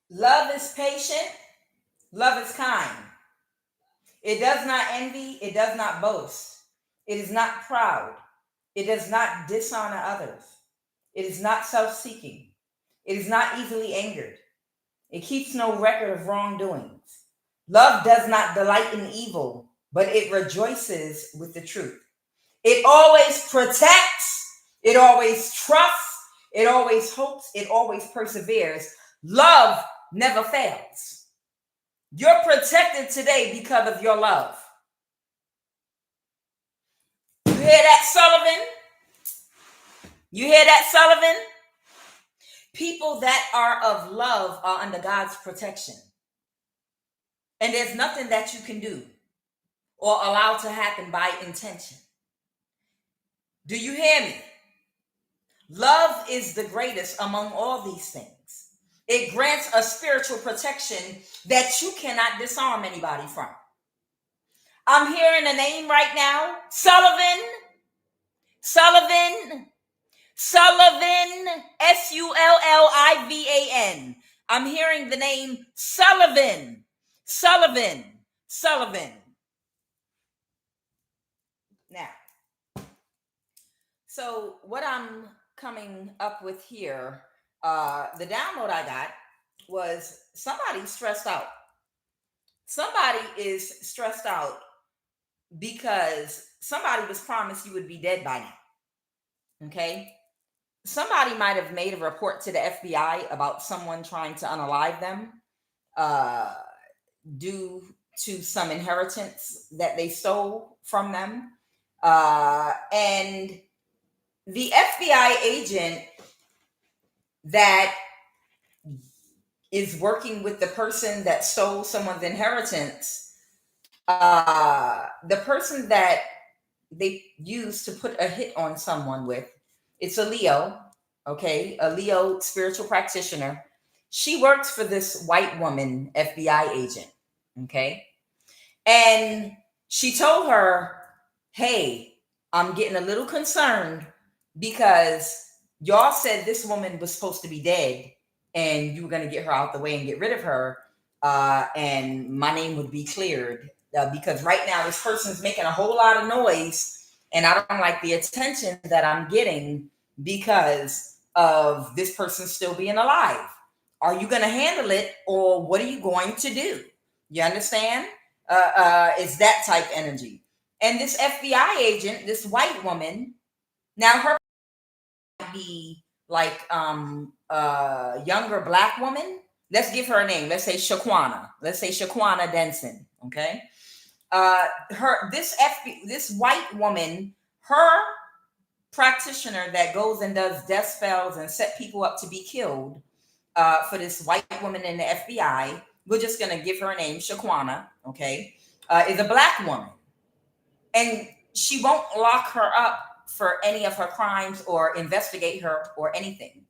Love is patient. Love is kind. It does not envy. It does not boast. It is not proud. It does not dishonor others. It is not self seeking. It is not easily angered. It keeps no record of wrongdoings. Love does not delight in evil, but it rejoices with the truth. It always protects. It always trusts. It always hopes. It always perseveres. Love never fails. You're protected today because of your love. You hear that, Sullivan? You hear that, Sullivan? People that are of love are under God's protection. And there's nothing that you can do or allow to happen by intention. Do you hear me? Love is the greatest among all these things. It grants a spiritual protection that you cannot disarm anybody from. I'm hearing a name right now, Sullivan, Sullivan, Sullivan. I'm hearing the name Sullivan, Sullivan, Sullivan. Now, so what I'm coming up with here, the download I got was somebody stressed out. Somebody is stressed out because somebody was promised you would be dead by now. Okay? Somebody might have made a report to the FBI about someone trying to unalive them due to some inheritance that they stole from them. And the FBI agent that is working with the person that stole someone's inheritance, the person that they used to put a hit on someone with, it's a Leo, okay? A Leo spiritual practitioner. She works for this white woman FBI agent, okay? And she told her, hey, I'm getting a little concerned because y'all said this woman was supposed to be dead and you were going to get her out the way and get rid of her, and my name would be cleared, because right now this person's making a whole lot of noise and I don't like the attention that I'm getting because of this person still being alive. Are you going to handle it, or what are you going to do? You understand? It's that type energy. And this FBI agent, this white woman, now her might be like younger black woman. Let's give her a name. Let's say Shaquana. Let's say Shaquana Denson. Okay. This white woman, her practitioner that goes and does death spells and set people up to be killed, for this white woman in the FBI, we're just gonna give her a name, Shaquana, okay, is a black woman. And she won't lock her up for any of her crimes or investigate her or anything,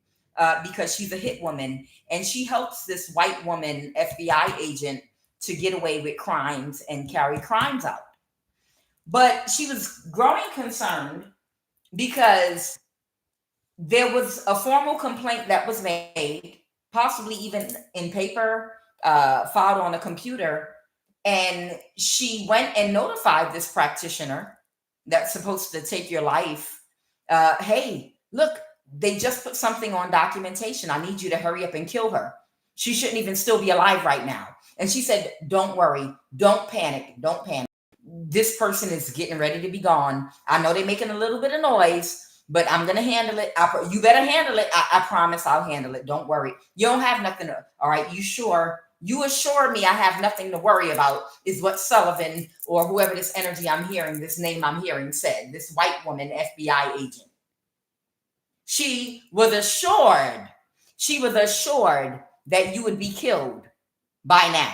because she's a hit woman and she helps this white woman FBI agent to get away with crimes and carry crimes out. But she was growing concerned because there was a formal complaint that was made, possibly even in paper, filed on a computer. And she went and notified this practitioner that's supposed to take your life. Hey, look, they just put something on documentation. I need you to hurry up and kill her. She shouldn't even still be alive right now. And she said, don't worry, don't panic, don't panic. This person is getting ready to be gone. I know they're making a little bit of noise, but I'm going to handle it. You better handle it. I promise I'll handle it. Don't worry. You don't have nothing to, all right, you sure? You assure me I have nothing to worry about, is what Sullivan, or whoever this energy I'm hearing, this name I'm hearing, said. This white woman, FBI agent. She was assured that you would be killed by now.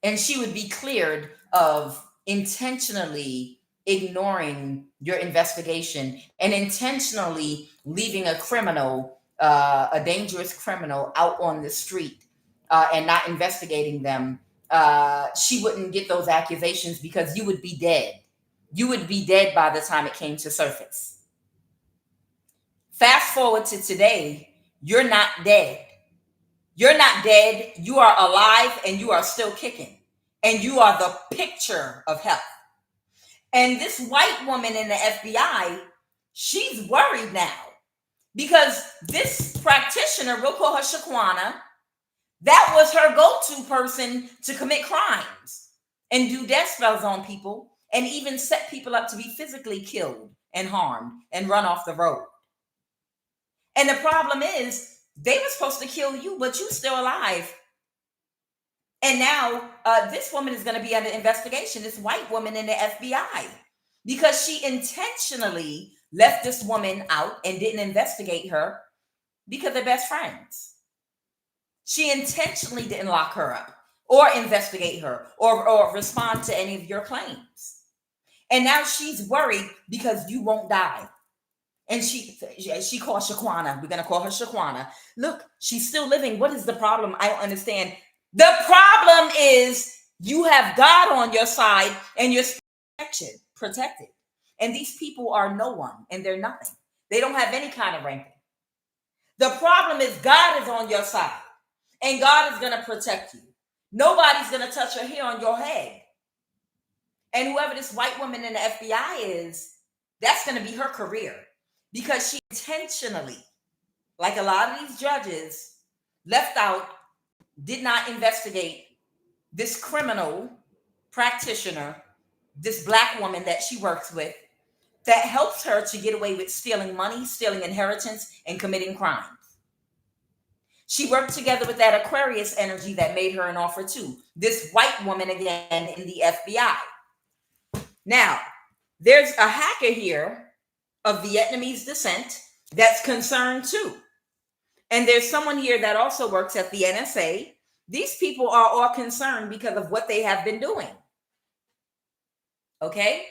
And she would be cleared of intentionally ignoring your investigation and intentionally leaving a criminal, a dangerous criminal, out on the street, and not investigating them. She wouldn't get those accusations because you would be dead. You would be dead by the time it came to surface. Fast forward to today, you're not dead. You're not dead. You are alive and you are still kicking. And you are the picture of health. And this white woman in the FBI, she's worried now because this practitioner, we'll call her Shaquana, that was her go-to person to commit crimes and do death spells on people and even set people up to be physically killed and harmed and run off the road. And the problem is they were supposed to kill you, but you're still alive. And now this woman is going to be under investigation, this white woman in the FBI, because she intentionally left this woman out and didn't investigate her because they're best friends. She intentionally didn't lock her up or investigate her or respond to any of your claims. And now she's worried because you won't die. And she calls Shaquana. We're going to call her Shaquana. Look, she's still living. What is the problem? I don't understand. The problem is you have God on your side and you're protected. And these people are no one and they're nothing. They don't have any kind of ranking. The problem is God is on your side and God is going to protect you. Nobody's going to touch a hair on your head. And whoever this white woman in the FBI is, that's going to be her career because she intentionally, like a lot of these judges, left out, did not investigate this criminal practitioner, this black woman that she works with, that helps her to get away with stealing money, stealing inheritance, and committing crimes. She worked together with that Aquarius energy that made her an offer too. This white woman again in the FBI. Now, there's a hacker here of Vietnamese descent that's concerned too. And there's someone here that also works at the NSA. These people are all concerned because of what they have been doing. Okay?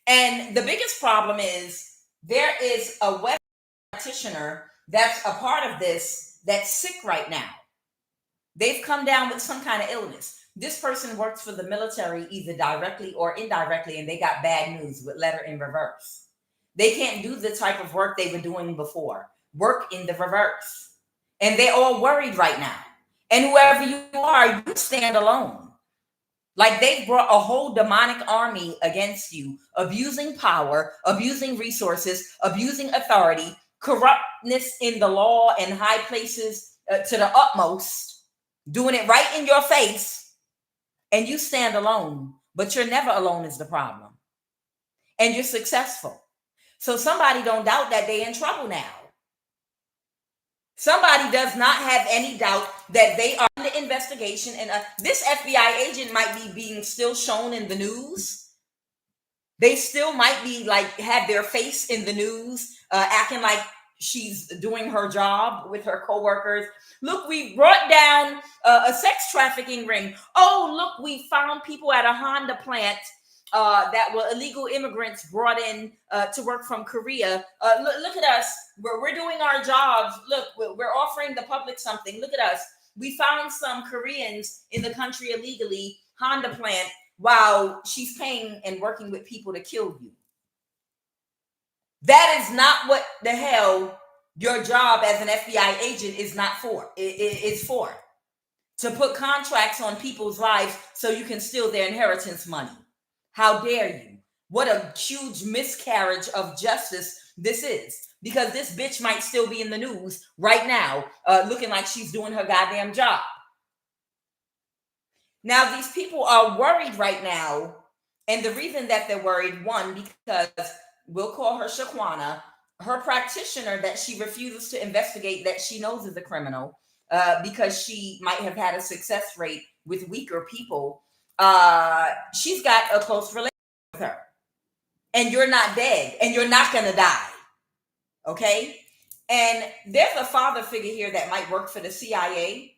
And the biggest problem is there is a West practitioner that's a part of this that's sick right now. They've come down with some kind of illness. This person works for the military either directly or indirectly, and they got bad news with letter in reverse. They can't do the type of work they were doing before. Work in the reverse. And they're all worried right now. And whoever you are, you stand alone. Like they brought a whole demonic army against you, abusing power, abusing resources, abusing authority, corruptness in the law and high places to the utmost, doing it right in your face. And you stand alone, but you're never alone is the problem. And you're successful. So somebody don't doubt that they're in trouble now. Somebody does not have any doubt that they are under investigation. And this FBI agent might be being still shown in the news. They still might be like, have their face in the news, acting like she's doing her job with her coworkers. Look, we brought down a sex trafficking ring. Oh, look, we found people at a Honda plant that were illegal immigrants brought in to work from Korea. Look at us. We're doing our jobs. Look, we're offering the public something. Look at us. We found some Koreans in the country illegally, Honda plant, while she's paying and working with people to kill you. That is not what the hell your job as an FBI agent is not for. It's for to put contracts on people's lives so you can steal their inheritance money. How dare you? What a huge miscarriage of justice this is. Because this bitch might still be in the news right now, looking like she's doing her goddamn job. Now, these people are worried right now. And the reason that they're worried, one, because we'll call her Shaquana, her practitioner that she refuses to investigate, that she knows is a criminal, because she might have had a success rate with weaker people. She's got a close relationship with her. And you're not dead. And you're not going to die. Okay? And there's a father figure here that might work for the CIA.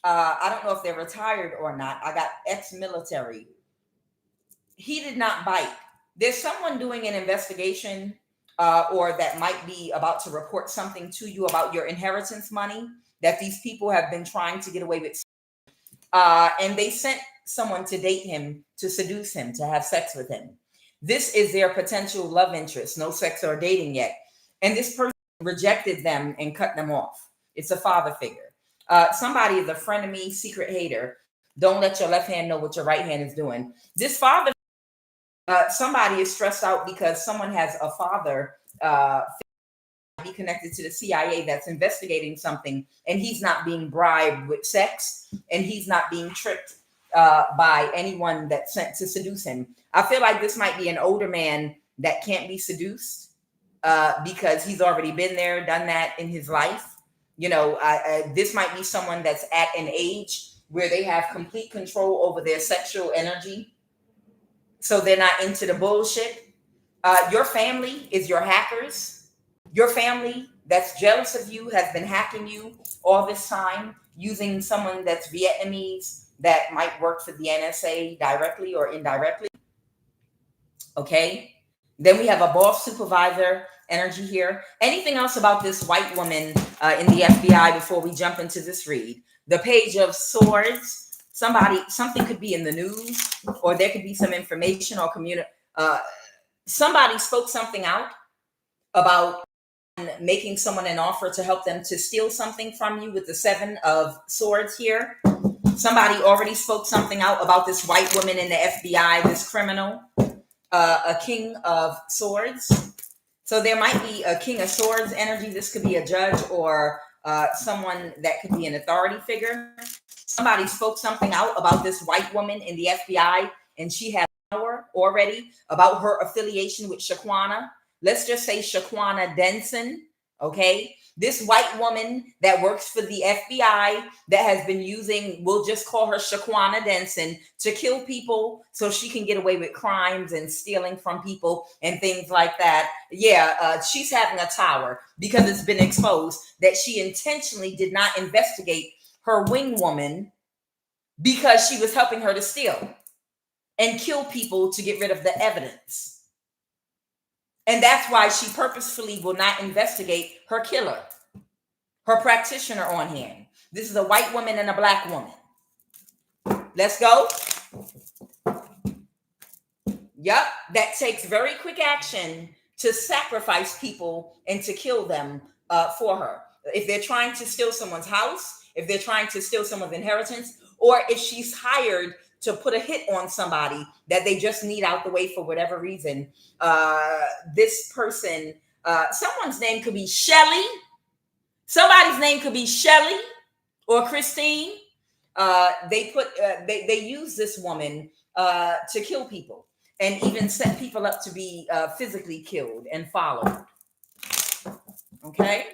I don't know if they're retired or not. I got ex-military. He did not bite. There's someone doing an investigation or that might be about to report something to you about your inheritance money that these people have been trying to get away with. And they sent someone to date him, to seduce him, to have sex with him. This is their potential love interest, no sex or dating yet. And this person rejected them and cut them off. It's a father figure. Somebody is a frenemy, secret hater. Don't let your left hand know what your right hand is doing. This father, somebody is stressed out because someone has a father be connected to the CIA that's investigating something, and he's not being bribed with sex, and he's not being tricked by anyone that's sent to seduce him. I feel like this might be an older man that can't be seduced because he's already been there, done that in his life. You know, this might be someone that's at an age where they have complete control over their sexual energy, so they're not into the bullshit. Your family is your hackers. Your family that's jealous of you has been hacking you all this time using someone that's Vietnamese that might work for the NSA directly or indirectly. Okay. Then we have a boss supervisor energy here. Anything else about this white woman in the FBI before we jump into this read? The Page of Swords. Something could be in the news, or there could be some information or somebody spoke something out about making someone an offer to help them to steal something from you with the Seven of Swords here. Somebody already spoke something out about this white woman in the FBI, this criminal, a King of Swords. So there might be a King of Swords energy. This could be a judge or someone that could be an authority figure. Somebody spoke something out about this white woman in the FBI, and she had power already about her affiliation with Shaquana. Let's just say Shaquana Denson, okay? This white woman that works for the FBI that has been using, we'll just call her Shaquana Denson, to kill people so she can get away with crimes and stealing from people and things like that. Yeah, she's having a tower because it's been exposed that she intentionally did not investigate her wing woman because she was helping her to steal and kill people to get rid of the evidence. And that's why she purposefully will not investigate her killer, her practitioner on hand. This is a white woman and a black woman. Let's go. Yep, that takes very quick action to sacrifice people and to kill them for her. If they're trying to steal someone's house, if they're trying to steal someone's inheritance, or if she's hired to put a hit on somebody that they just need out the way for whatever reason. This person, someone's name could be Shelly. Somebody's name could be Shelly or Christine. They use this woman to kill people and even set people up to be physically killed and followed. Okay.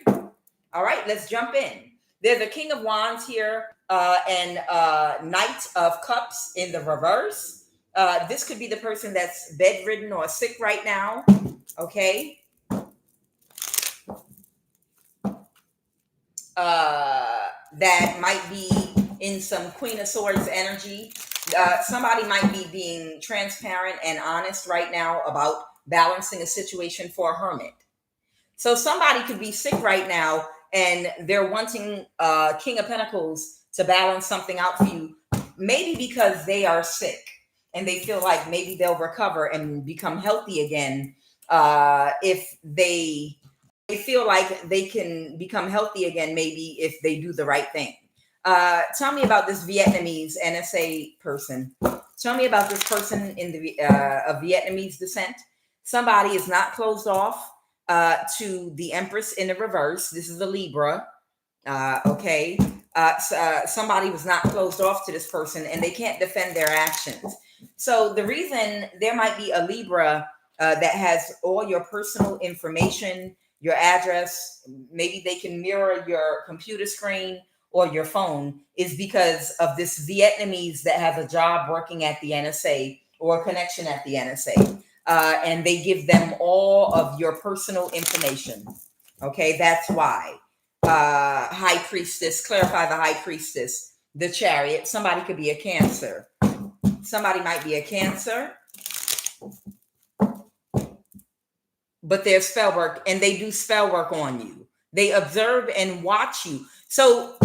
All right, let's jump in. There's a King of Wands here and Knight of Cups in the reverse. This could be the person that's bedridden or sick right now. Okay. That might be in some Queen of Swords energy. Somebody might be being transparent and honest right now about balancing a situation for a hermit. So somebody could be sick right now and they're wanting King of Pentacles to balance something out for you, maybe because they are sick and they feel like maybe they'll recover and become healthy again if they feel like they can become healthy again, maybe if they do the right thing. Tell me about this Vietnamese NSA person. Tell me about this person in the of Vietnamese descent. Somebody is not closed off to the Empress in the reverse. This is a Libra. Okay. Somebody was not closed off to this person and they can't defend their actions. So the reason there might be a Libra that has all your personal information, your address, maybe they can mirror your computer screen or your phone, is because of this Vietnamese that has a job working at the NSA or a connection at the NSA. And they give them all of your personal information. Okay, that's why. High Priestess, clarify the High Priestess, the Chariot. Somebody could be a Cancer. Somebody might be a Cancer. But they're spell work and they do spell work on you. They observe and watch you. So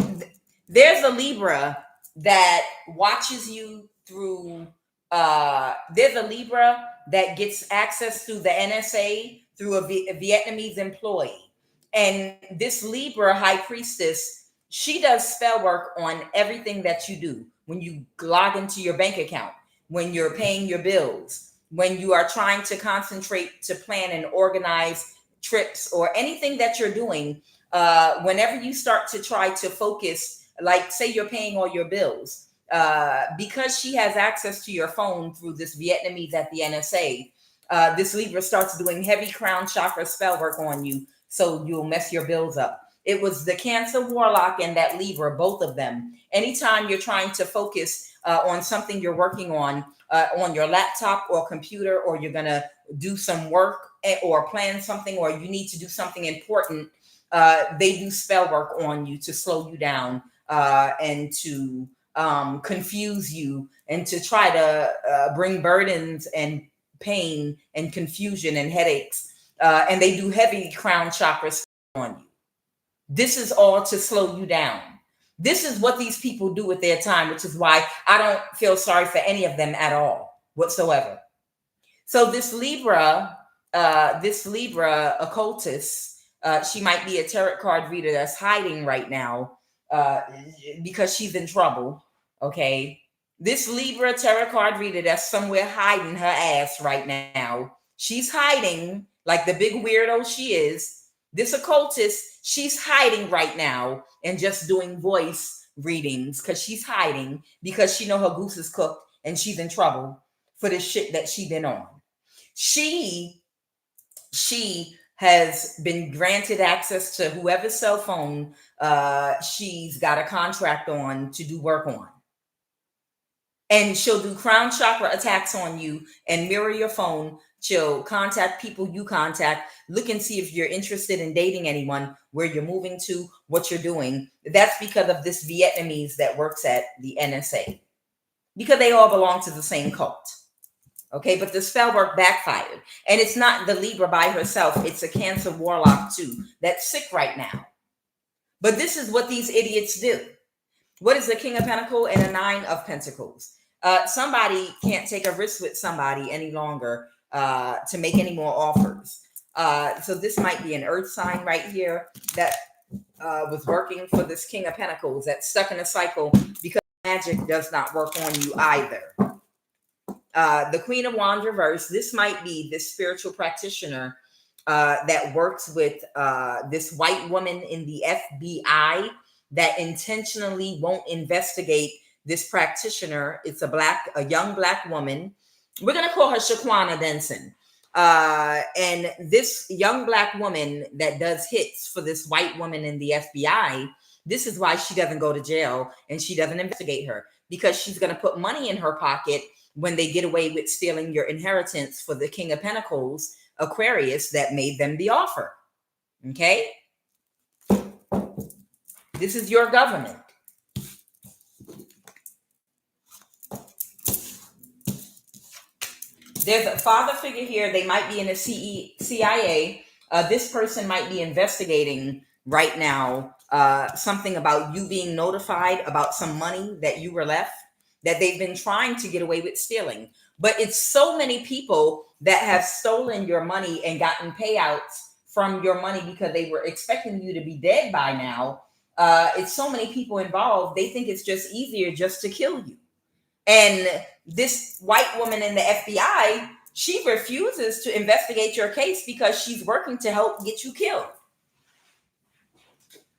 there's a Libra that watches you through, there's a Libra that gets access through the NSA through a Vietnamese employee. And this Libra High Priestess She does spell work on everything that you do. When you log into your bank account, when you're paying your bills, when you are trying to concentrate to plan and organize trips or anything that you're doing, whenever you start to try to focus, like say you're paying all your bills, because she has access to your phone through this Vietnamese at the NSA, this Libra starts doing heavy crown chakra spell work on you, so you'll mess your bills up. It was the Cancer Warlock and that Libra, both of them. Anytime you're trying to focus on something you're working on your laptop or computer, or you're going to do some work or plan something, or you need to do something important, they do spell work on you to slow you down and to confuse you and to try to bring burdens and pain and confusion and headaches. And they do heavy crown chakra on you. This is all to slow you down. This is what these people do with their time, which is why I don't feel sorry for any of them at all whatsoever. So this Libra occultist, she might be a tarot card reader that's hiding right now because she's in trouble. Okay. This Libra tarot card reader that's somewhere hiding her ass right now. She's hiding like the big weirdo she is. This occultist, she's hiding right now and just doing voice readings because she's hiding because she know her goose is cooked and she's in trouble for the shit that she been on. She has been granted access to whoever's cell phone she's got a contract on to do work on. And she'll do crown chakra attacks on you and mirror your phone. She'll contact people you contact, look and see if you're interested in dating anyone, where you're moving to, what you're doing. That's because of this Vietnamese that works at the NSA, because they all belong to the same cult. Okay, but the spell work backfired. And it's not the Libra by herself. It's a Cancer Warlock too that's sick right now. But this is what these idiots do. What is the King of Pentacles and a Nine of Pentacles? Somebody can't take a risk with somebody any longer to make any more offers. So this might be an earth sign right here that was working for this King of Pentacles that's stuck in a cycle because magic does not work on you either. The Queen of Wands reverse. This might be this spiritual practitioner that works with this white woman in the FBI that intentionally won't investigate this practitioner. It's a young black woman. We're going to call her Shaquana Denson. And this young black woman that does hits for this white woman in the FBI, this is why she doesn't go to jail and she doesn't investigate her, because she's going to put money in her pocket when they get away with stealing your inheritance for the King of Pentacles, Aquarius, that made them the offer. Okay? This is your government. There's a father figure here. They might be in the CIA. This person might be investigating right now something about you being notified about some money that you were left, that they've been trying to get away with stealing. But it's so many people that have stolen your money and gotten payouts from your money because they were expecting you to be dead by now. It's so many people involved. They think it's just easier just to kill you. And this white woman in the FBI, she refuses to investigate your case because she's working to help get you killed.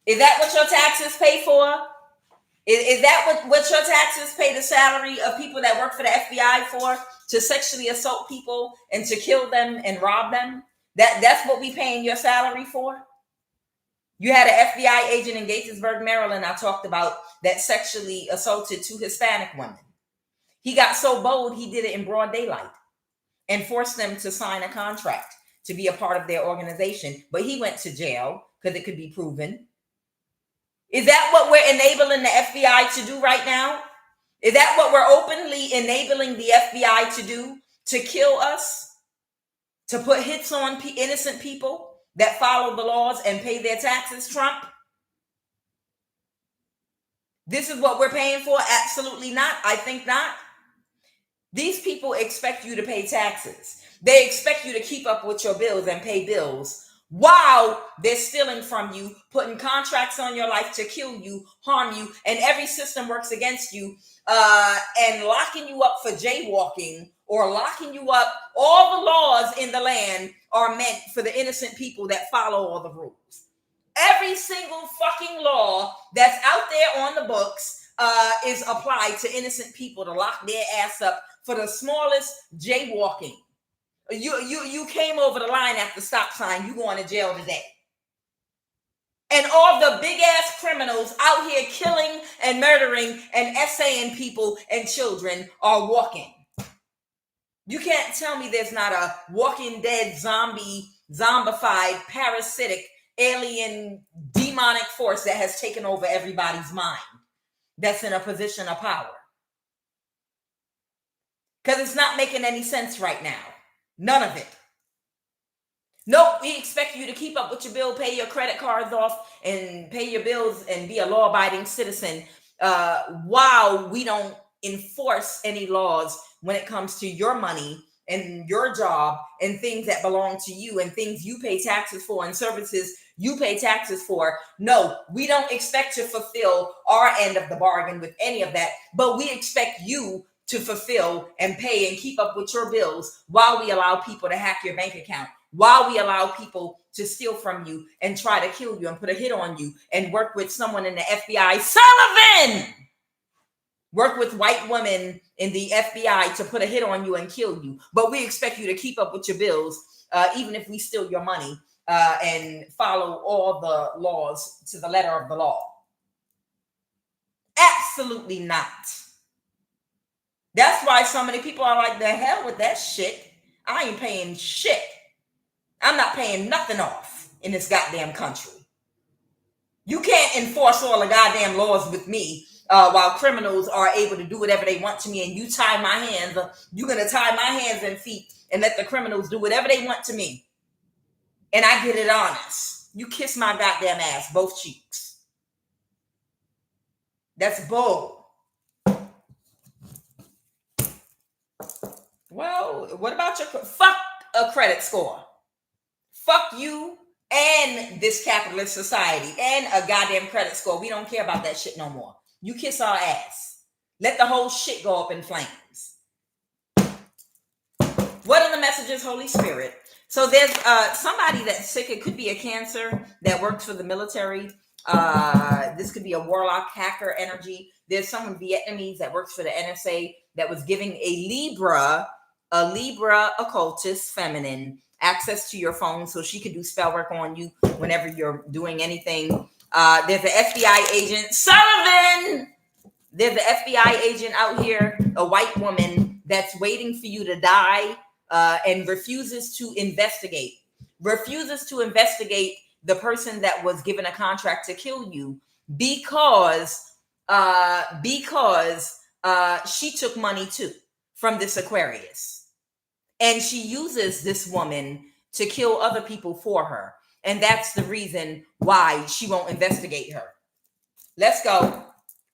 Is that what your taxes pay for? Is that what your taxes pay the salary of people that work for the FBI for? To sexually assault people and to kill them and rob them? That's what we paying your salary for? You had an FBI agent in Gaithersburg, Maryland, I talked about, that sexually assaulted two Hispanic women. He got so bold, he did it in broad daylight and forced them to sign a contract to be a part of their organization. But he went to jail because it could be proven. Is that what we're enabling the FBI to do right now? Is that what we're openly enabling the FBI to do? To kill us? To put hits on innocent people that follow the laws and pay their taxes, Trump? This is what we're paying for? Absolutely not. I think not. These people expect you to pay taxes. They expect you to keep up with your bills and pay bills while they're stealing from you, putting contracts on your life to kill you, harm you, and every system works against you, and locking you up for jaywalking or locking you up. All the laws in the land are meant for the innocent people that follow all the rules. Every single fucking law that's out there on the books is applied to innocent people to lock their ass up for the smallest jaywalking. You came over the line at the stop sign, you going to jail today. And all the big ass criminals out here killing and murdering and essaying people and children are walking. You can't tell me there's not a walking dead zombified, parasitic, alien, demonic force that has taken over everybody's mind that's in a position of power. Because it's not making any sense right now. None of it. Nope, we expect you to keep up with your bill, pay your credit cards off, and pay your bills and be a law-abiding citizen while we don't enforce any laws when it comes to your money and your job and things that belong to you and things you pay taxes for and services you pay taxes for. No, we don't expect to fulfill our end of the bargain with any of that, but we expect you to fulfill and pay and keep up with your bills while we allow people to hack your bank account, while we allow people to steal from you and try to kill you and put a hit on you and work with someone in the FBI. Sullivan! Work with white women in the FBI to put a hit on you and kill you. But we expect you to keep up with your bills, even if we steal your money and follow all the laws to the letter of the law. Absolutely not. That's why so many people are like, the hell with that shit. I ain't paying shit. I'm not paying nothing off in this goddamn country. You can't enforce all the goddamn laws with me while criminals are able to do whatever they want to me, and you tie my hands. You're going to tie my hands and feet and let the criminals do whatever they want to me. And I get it honest. You kiss my goddamn ass, both cheeks. That's bull. Well, what about your... Fuck a credit score. Fuck you and this capitalist society and a goddamn credit score. We don't care about that shit no more. You kiss our ass. Let the whole shit go up in flames. What are the messages, Holy Spirit? So there's somebody that's sick. It could be a cancer that works for the military. This could be a warlock hacker energy. There's someone Vietnamese that works for the NSA that was giving a Libra occultist feminine access to your phone so she could do spell work on you whenever you're doing anything. There's an FBI agent, Sullivan. There's an FBI agent out here, a white woman that's waiting for you to die and refuses to investigate the person that was given a contract to kill you because she took money too from this Aquarius. And she uses this woman to kill other people for her. And that's the reason why she won't investigate her. Let's go.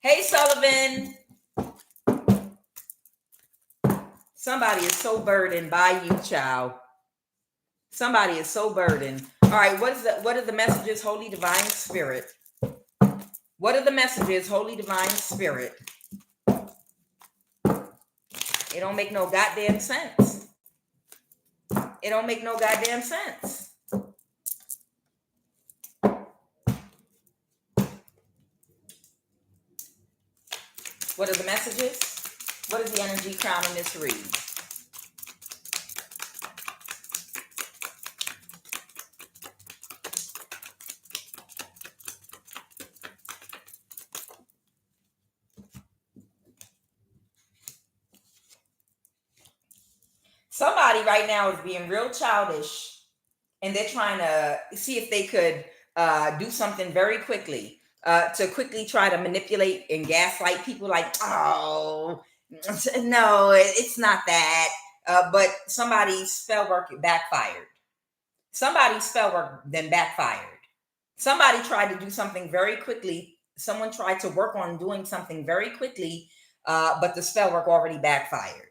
Hey, Sullivan. Somebody is so burdened by you, child. Somebody is so burdened. All right, what are the messages, Holy Divine Spirit? What are the messages, Holy Divine Spirit? It don't make no goddamn sense. It don't make no goddamn sense. What are the messages? What is the energy crowning this read? Somebody right now is being real childish and they're trying to see if they could do something very quickly to quickly try to manipulate and gaslight people like, oh, no, it's not that. But somebody's spell work backfired. Somebody's spell work then backfired. Somebody tried to do something very quickly. Someone tried to work on doing something very quickly, but the spell work already backfired.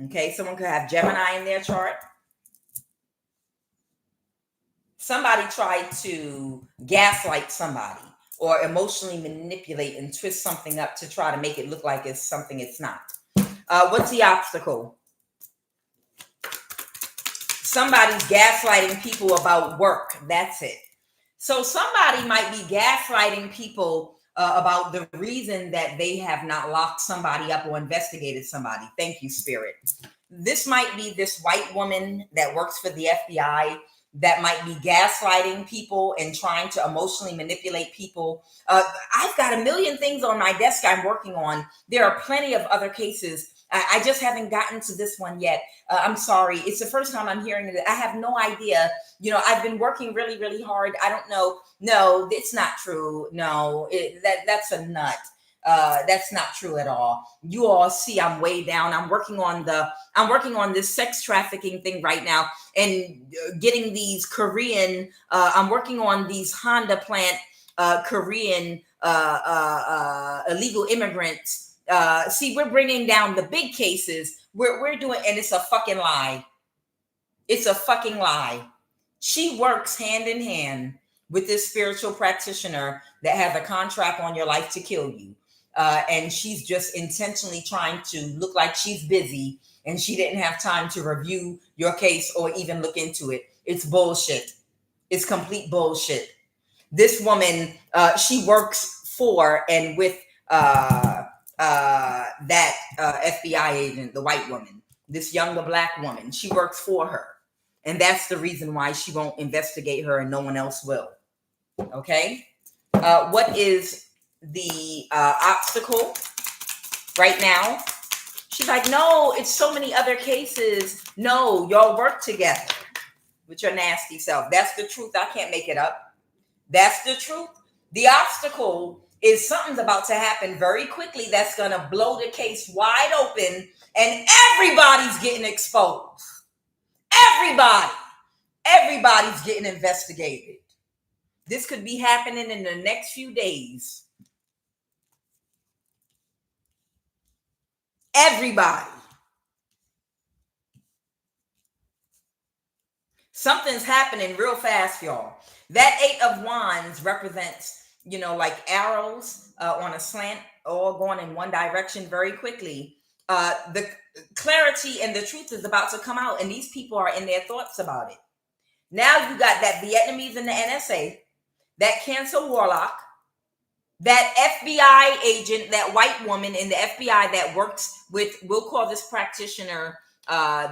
Okay, someone could have Gemini in their chart. somebody tried to gaslight somebody or emotionally manipulate and twist something up to try to make it look like it's something it's not. What's the obstacle? Somebody's gaslighting people about work. That's it. So somebody might be gaslighting people about the reason that they have not locked somebody up or investigated somebody. Thank you, Spirit. This might be this white woman that works for the FBI that might be gaslighting people and trying to emotionally manipulate people. I've got a million things on my desk I'm working on. There are plenty of other cases. I just haven't gotten to this one yet. I'm sorry. It's the first time I'm hearing it. I have no idea. You know, I've been working really, really hard. I don't know. No, it's not true. No, that's a nut. That's not true at all. You all see I'm way down. I'm working on this sex trafficking thing right now and getting these Korean, I'm working on these Honda plant Korean illegal immigrants. See, we're bringing down the big cases. We're doing, and it's a fucking lie. It's a fucking lie. She works hand in hand with this spiritual practitioner that has a contract on your life to kill you. And she's just intentionally trying to look like she's busy and she didn't have time to review your case or even look into it. It's bullshit. It's complete bullshit. This woman, she works for and with that FBI agent, the white woman, this younger black woman. She works for her. And that's the reason why she won't investigate her and no one else will. Okay? What is the obstacle right now? She's like, no, it's so many other cases. No, y'all work together with your nasty self. That's the truth. I can't make it up. That's the truth. The obstacle is something's about to happen very quickly that's going to blow the case wide open and everybody's getting exposed. Everybody's getting investigated. This could be happening in the next few days. Everybody. Something's happening real fast, y'all. That 8 of Wands represents, you know, like arrows on a slant, all going in one direction very quickly. The clarity and the truth is about to come out, and these people are in their thoughts about it. Now you got that Vietnamese in the NSA, that Cancer Warlock, that FBI agent, that white woman in the FBI that works with, we'll call this practitioner,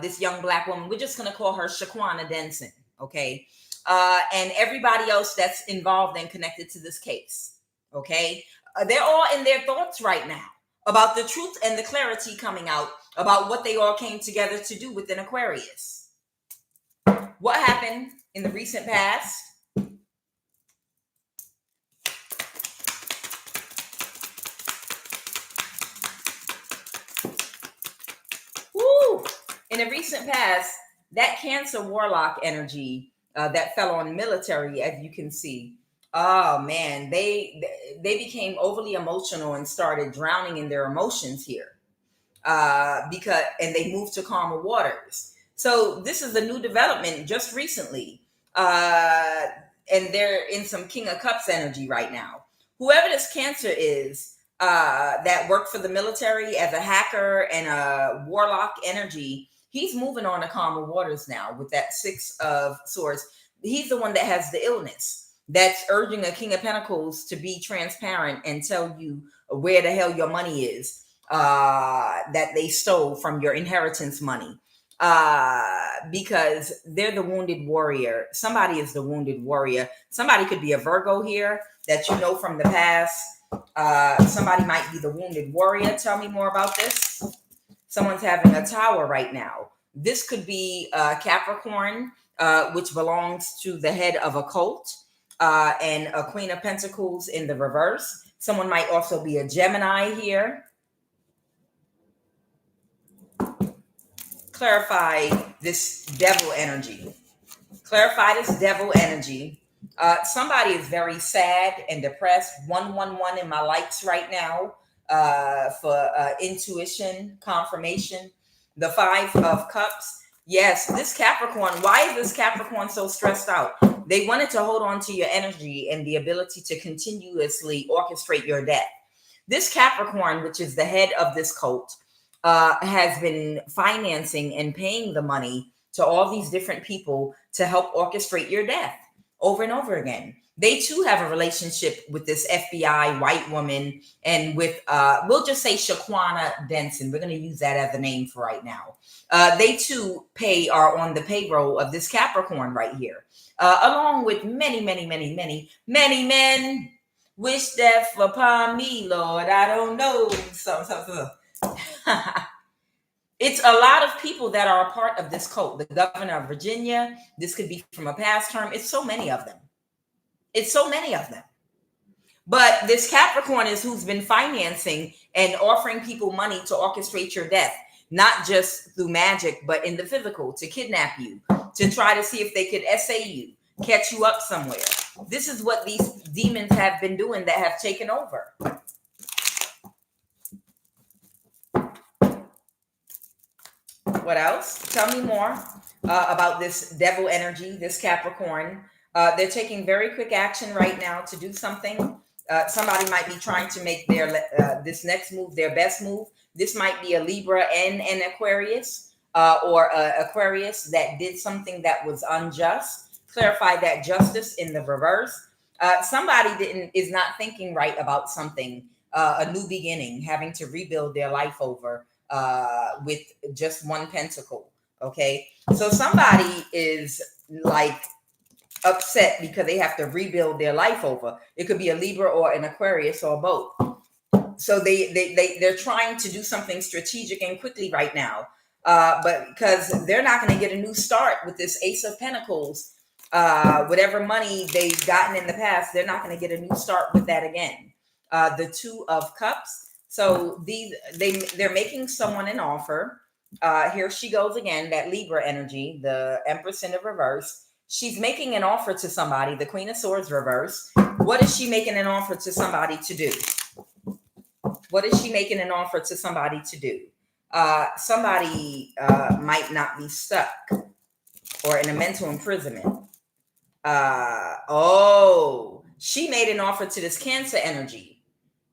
this young black woman, we're just going to call her Shaquana Denson, okay? And everybody else that's involved and connected to this case, okay? They're all in their thoughts right now about the truth and the clarity coming out about what they all came together to do within Aquarius. What happened in the recent past? In the recent past, that Cancer Warlock energy that fell on military, as you can see, oh man, they became overly emotional and started drowning in their emotions here and they moved to calmer waters. So this is a new development just recently, and they're in some King of Cups energy right now. Whoever this Cancer is that worked for the military as a hacker and a warlock energy, he's moving on to calmer waters now with that 6 of Swords. He's the one that has the illness that's urging a King of Pentacles to be transparent and tell you where the hell your money is that they stole from your inheritance money. Because they're the wounded warrior. Somebody is the wounded warrior. Somebody could be a Virgo here that you know from the past. Somebody might be the wounded warrior. Tell me more about this. Someone's having a tower right now. This could be Capricorn, which belongs to the head of a cult, and a Queen of Pentacles in the reverse. Someone might also be a Gemini here. Clarify this devil energy. Clarify this devil energy. Somebody is very sad and depressed. 111 in my likes right now for intuition, confirmation. The 5 of Cups. Yes, this Capricorn. Why is this Capricorn so stressed out? They wanted to hold on to your energy and the ability to continuously orchestrate your death. This Capricorn, which is the head of this cult, has been financing and paying the money to all these different people to help orchestrate your death over and over again. They too have a relationship with this FBI white woman and with, we'll just say Shaquana Denson. We're going to use that as a name for right now. They too are on the payroll of this Capricorn right here, along with many, many, many, many, many men. Wish death upon me, Lord. I don't know. It's a lot of people that are a part of this cult. The governor of Virginia. This could be from a past term. It's so many of them. It's so many of them. But this Capricorn is who's been financing and offering people money to orchestrate your death, not just through magic, but in the physical, to kidnap you, to try to see if they could essay you, catch you up somewhere. This is what these demons have been doing that have taken over. What else? Tell me more about this devil energy, this Capricorn. They're taking very quick action right now to do something. Somebody might be trying to make their this next move their best move. This might be a Libra and an Aquarius, or Aquarius that did something that was unjust. Clarify that justice in the reverse. Somebody is not thinking right about something, a new beginning, having to rebuild their life over with just one pentacle. Okay, so somebody is like upset because they have to rebuild their life over. It could be a Libra or an Aquarius or both. So they're trying to do something strategic and quickly right now, but because they're not going to get a new start with this Ace of Pentacles. Whatever money they've gotten in the past, they're not going to get a new start with that again. The Two of Cups. So they're making someone an offer. Here she goes again, that Libra energy, the Empress in the reverse. She's making an offer to somebody, the Queen of Swords reverse. What is she making an offer to somebody to do? What is she making an offer to somebody to do? Somebody might not be stuck or in a mental imprisonment. She made an offer to this Cancer energy.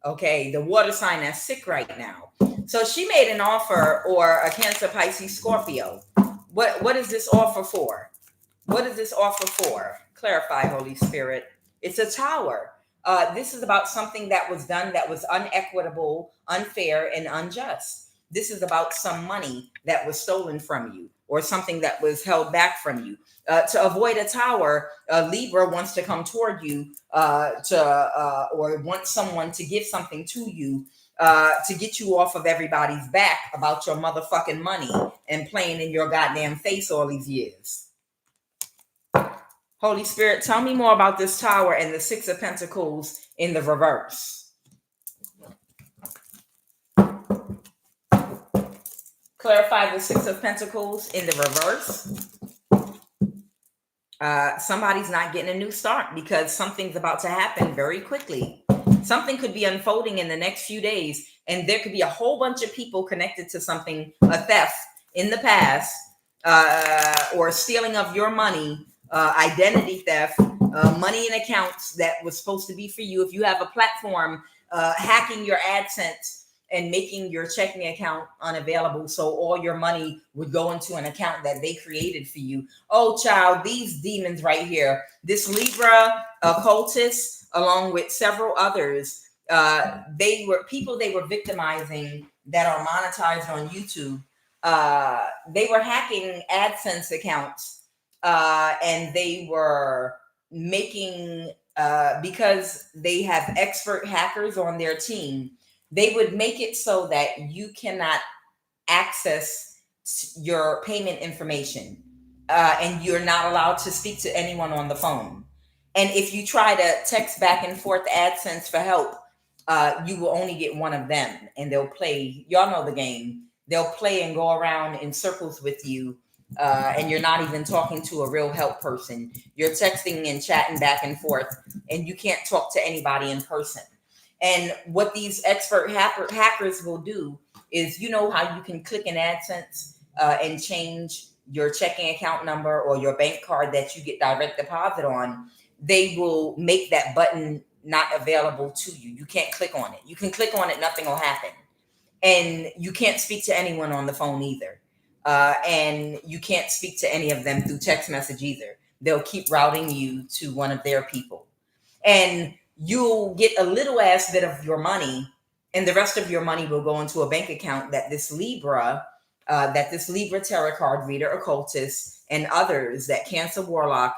Okay, the water sign that's sick right now. So she made an offer, or a Cancer, Pisces, Scorpio. What is this offer for? What is this offer for? Clarify, Holy Spirit. It's a Tower. This is about something that was done that was unequitable, unfair, and unjust. This is about some money that was stolen from you, or something that was held back from you. To avoid a Tower, Libra wants to come toward you or wants someone to give something to you to get you off of everybody's back about your motherfucking money and playing in your goddamn face all these years. Holy Spirit, tell me more about this Tower and the Six of Pentacles in the reverse. Clarify the Six of Pentacles in the reverse. Somebody's not getting a new start because something's about to happen very quickly. Something could be unfolding in the next few days, and there could be a whole bunch of people connected to something, a theft in the past, or stealing of your money, identity theft, money in accounts that was supposed to be for you. If you have a platform, hacking your AdSense and making your checking account unavailable, so all your money would go into an account that they created for you. Oh, child, these demons right here, this Libra occultist, along with several others, they were victimizing that are monetized on YouTube. They were hacking AdSense accounts, and they were making, because they have expert hackers on their team, they would make it so that you cannot access your payment information, and you're not allowed to speak to anyone on the phone. And if you try to text back and forth AdSense for help, you will only get one of them, and they'll play. Y'all know the game. They'll play and go around in circles with you, and you're not even talking to a real help person. You're texting and chatting back and forth, and you can't talk to anybody in person. And what these expert hackers will do is, you know how you can click an AdSense and change your checking account number or your bank card that you get direct deposit on, they will make that button not available to you. You can't click on it. You can click on it, nothing will happen. And you can't speak to anyone on the phone either. And you can't speak to any of them through text message either. They'll keep routing you to one of their people. And you'll get a little ass bit of your money, and the rest of your money will go into a bank account that this Libra tarot card reader, occultist, and others that Cancer Warlock,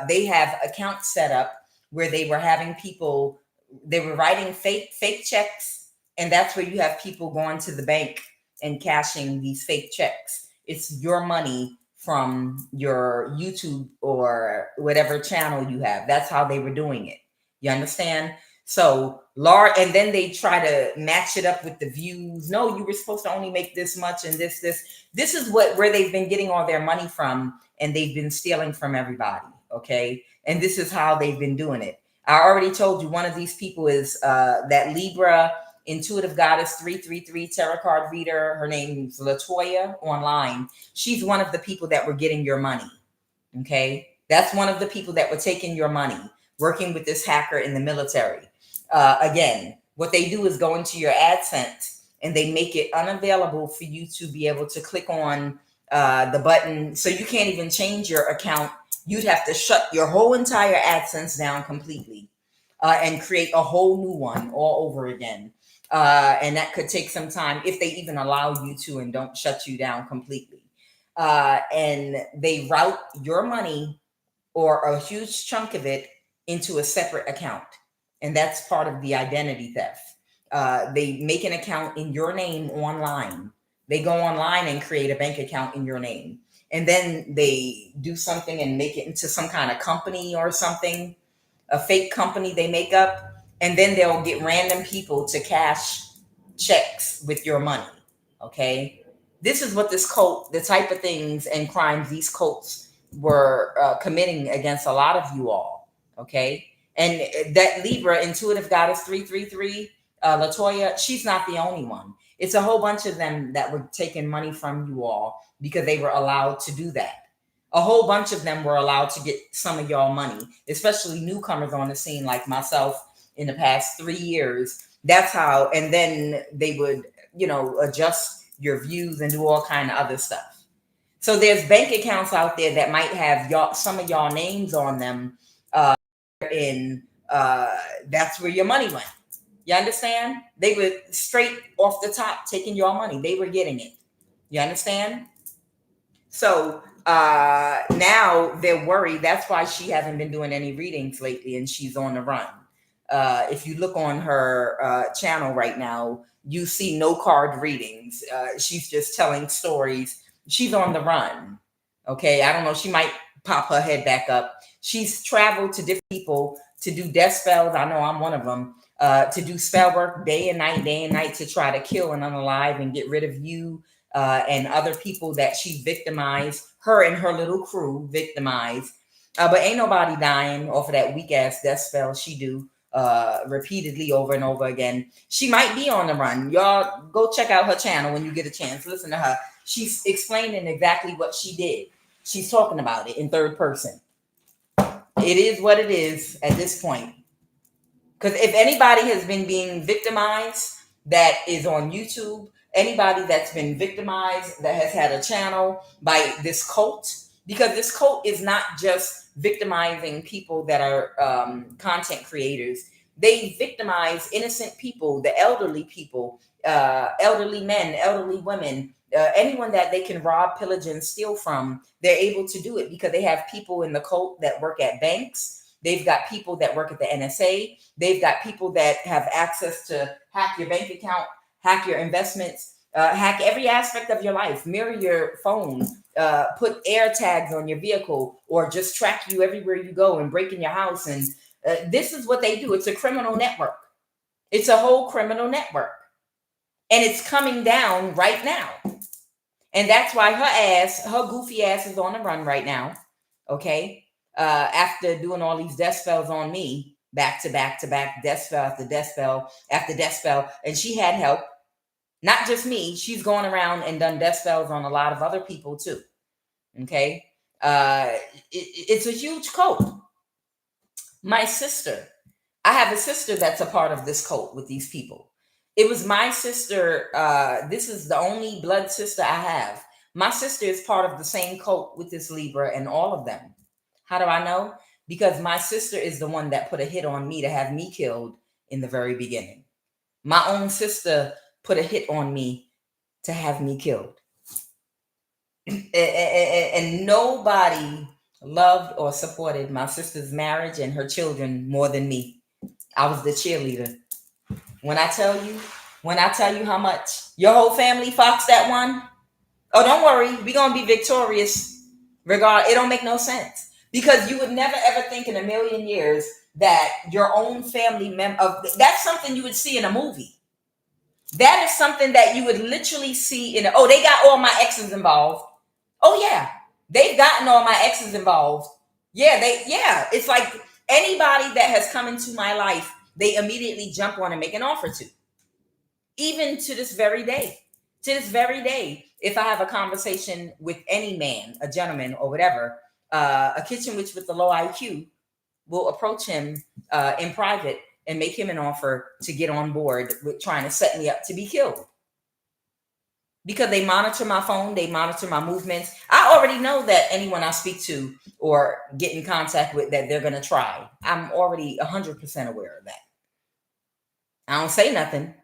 they have accounts set up where they were having people, they were writing fake checks, and that's where you have people going to the bank and cashing these fake checks. It's your money from your YouTube or whatever channel you have. That's how they were doing it. You understand? So large, and then they try to match it up with the views. No, you were supposed to only make this much, and this is where they've been getting all their money from, and they've been stealing from everybody. Okay, and this is how they've been doing it. I already told you one of these people is that Libra Intuitive Goddess 333 tarot card reader. Her name's Latoya online. She's one of the people that were getting your money. Okay, that's one of the people that were taking your money, working with this hacker in the military. Again, what they do is go into your AdSense and they make it unavailable for you to be able to click on the button. So you can't even change your account. You'd have to shut your whole entire AdSense down completely and create a whole new one all over again. And that could take some time if they even allow you to and don't shut you down completely. And they route your money or a huge chunk of it into a separate account. And that's part of the identity theft. They make an account in your name online. They go online and create a bank account in your name. And then they do something and make it into some kind of company or something, a fake company they make up. And then they'll get random people to cash checks with your money. Okay. This is what this cult, the type of things and crimes these cults were committing against a lot of you all. Okay. And that Libra Intuitive Goddess 333, Latoya, she's not the only one. It's a whole bunch of them that were taking money from you all because they were allowed to do that. A whole bunch of them were allowed to get some of y'all money, especially newcomers on the scene like myself in the past 3 years. That's how, and then they would, adjust your views and do all kind of other stuff. So there's bank accounts out there that might have some of y'all names on them. That's where your money went. You understand? They were straight off the top taking your money. They were getting it. You understand? So now they're worried. That's why she hasn't been doing any readings lately, and she's on the run. If you look on her channel right now, you see no card readings. She's just telling stories. She's on the run. Okay, I don't know. She might pop her head back up. She's traveled to different people to do death spells. I know I'm one of them. To do spell work day and night to try to kill and unalive and get rid of you and other people that she victimized, her and her little crew victimized. But ain't nobody dying off of that weak ass death spell she do repeatedly over and over again. She might be on the run. Y'all go check out her channel when you get a chance. Listen to her. She's explaining exactly what she did. She's talking about it in third person. It is what it is at this point. Because if anybody has been being victimized that is on YouTube, anybody that's been victimized that has had a channel by this cult, because this cult is not just victimizing people that are content creators. They victimize innocent people, the elderly people, elderly men, elderly women, anyone that they can rob, pillage, and steal from. They're able to do it because they have people in the cult that work at banks. They've got people that work at the NSA. They've got people that have access to hack your bank account, hack your investments, hack every aspect of your life, mirror your phone, put air tags on your vehicle, or just track you everywhere you go and break in your house. And this is what they do. It's a criminal network. It's a whole criminal network. And it's coming down right now. And that's why her goofy ass is on the run right now. Okay. After doing all these death spells on me, back to back to back, death spell after death spell after death spell. And she had help. Not just me. She's gone around and done death spells on a lot of other people too. Okay. It's a huge cult. My sister, I have a sister that's a part of this cult with these people. It was my sister. This is the only blood sister I have. My sister is part of the same cult with this Libra and all of them. How do I know? Because my sister is the one that put a hit on me to have me killed in the very beginning. My own sister put a hit on me to have me killed. And nobody loved or supported my sister's marriage and her children more than me. I was the cheerleader. When I tell you how much your whole family fox that one, oh, don't worry, we're gonna be victorious. It don't make no sense because you would never ever think in a million years that your own family member. That's something you would see in a movie. That is something that you would literally see in. Oh, they got all my exes involved. Oh yeah, they've gotten all my exes involved. Yeah, it's like anybody that has come into my life, they immediately jump on and make an offer to. Even to this very day. To this very day, if I have a conversation with any man, a gentleman or whatever, a kitchen witch with the low IQ will approach him in private and make him an offer to get on board with trying to set me up to be killed. Because they monitor my phone, they monitor my movements. I already know that anyone I speak to or get in contact with, that they're going to try. I'm already 100% aware of that. I don't say nothing.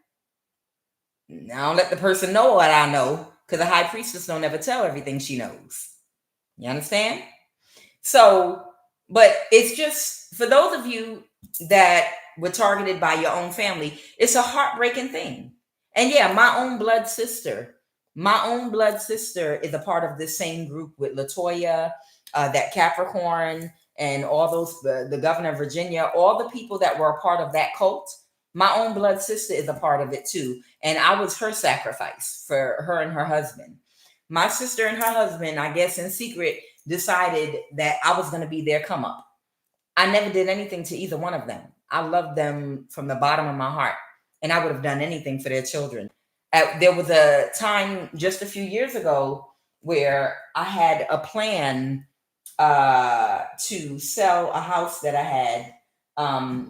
I don't let the person know what I know, because a high priestess don't ever tell everything she knows. You understand? So, but it's just, for those of you that were targeted by your own family, it's a heartbreaking thing. And yeah, my own blood sister is a part of this same group with Latoya, that Capricorn, and all those, the governor of Virginia, all the people that were a part of that cult. My own blood sister is a part of it too. And I was her sacrifice for her and her husband. My sister and her husband, I guess in secret, decided that I was going to be their come up. I never did anything to either one of them. I loved them from the bottom of my heart, and I would have done anything for their children. There was a time just a few years ago where I had a plan to sell a house that I had,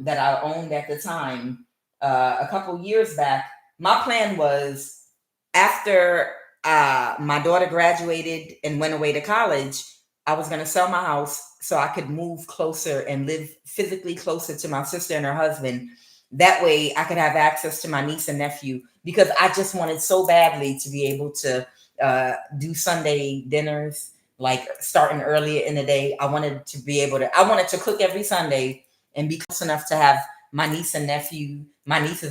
that I owned at the time, a couple years back. My plan was, after my daughter graduated and went away to college, I was going to sell my house so I could move closer and live physically closer to my sister and her husband. That way I could have access to my niece and nephew, because I just wanted so badly to be able to do Sunday dinners, like starting earlier in the day. I wanted to cook every Sunday and be close enough to have my nieces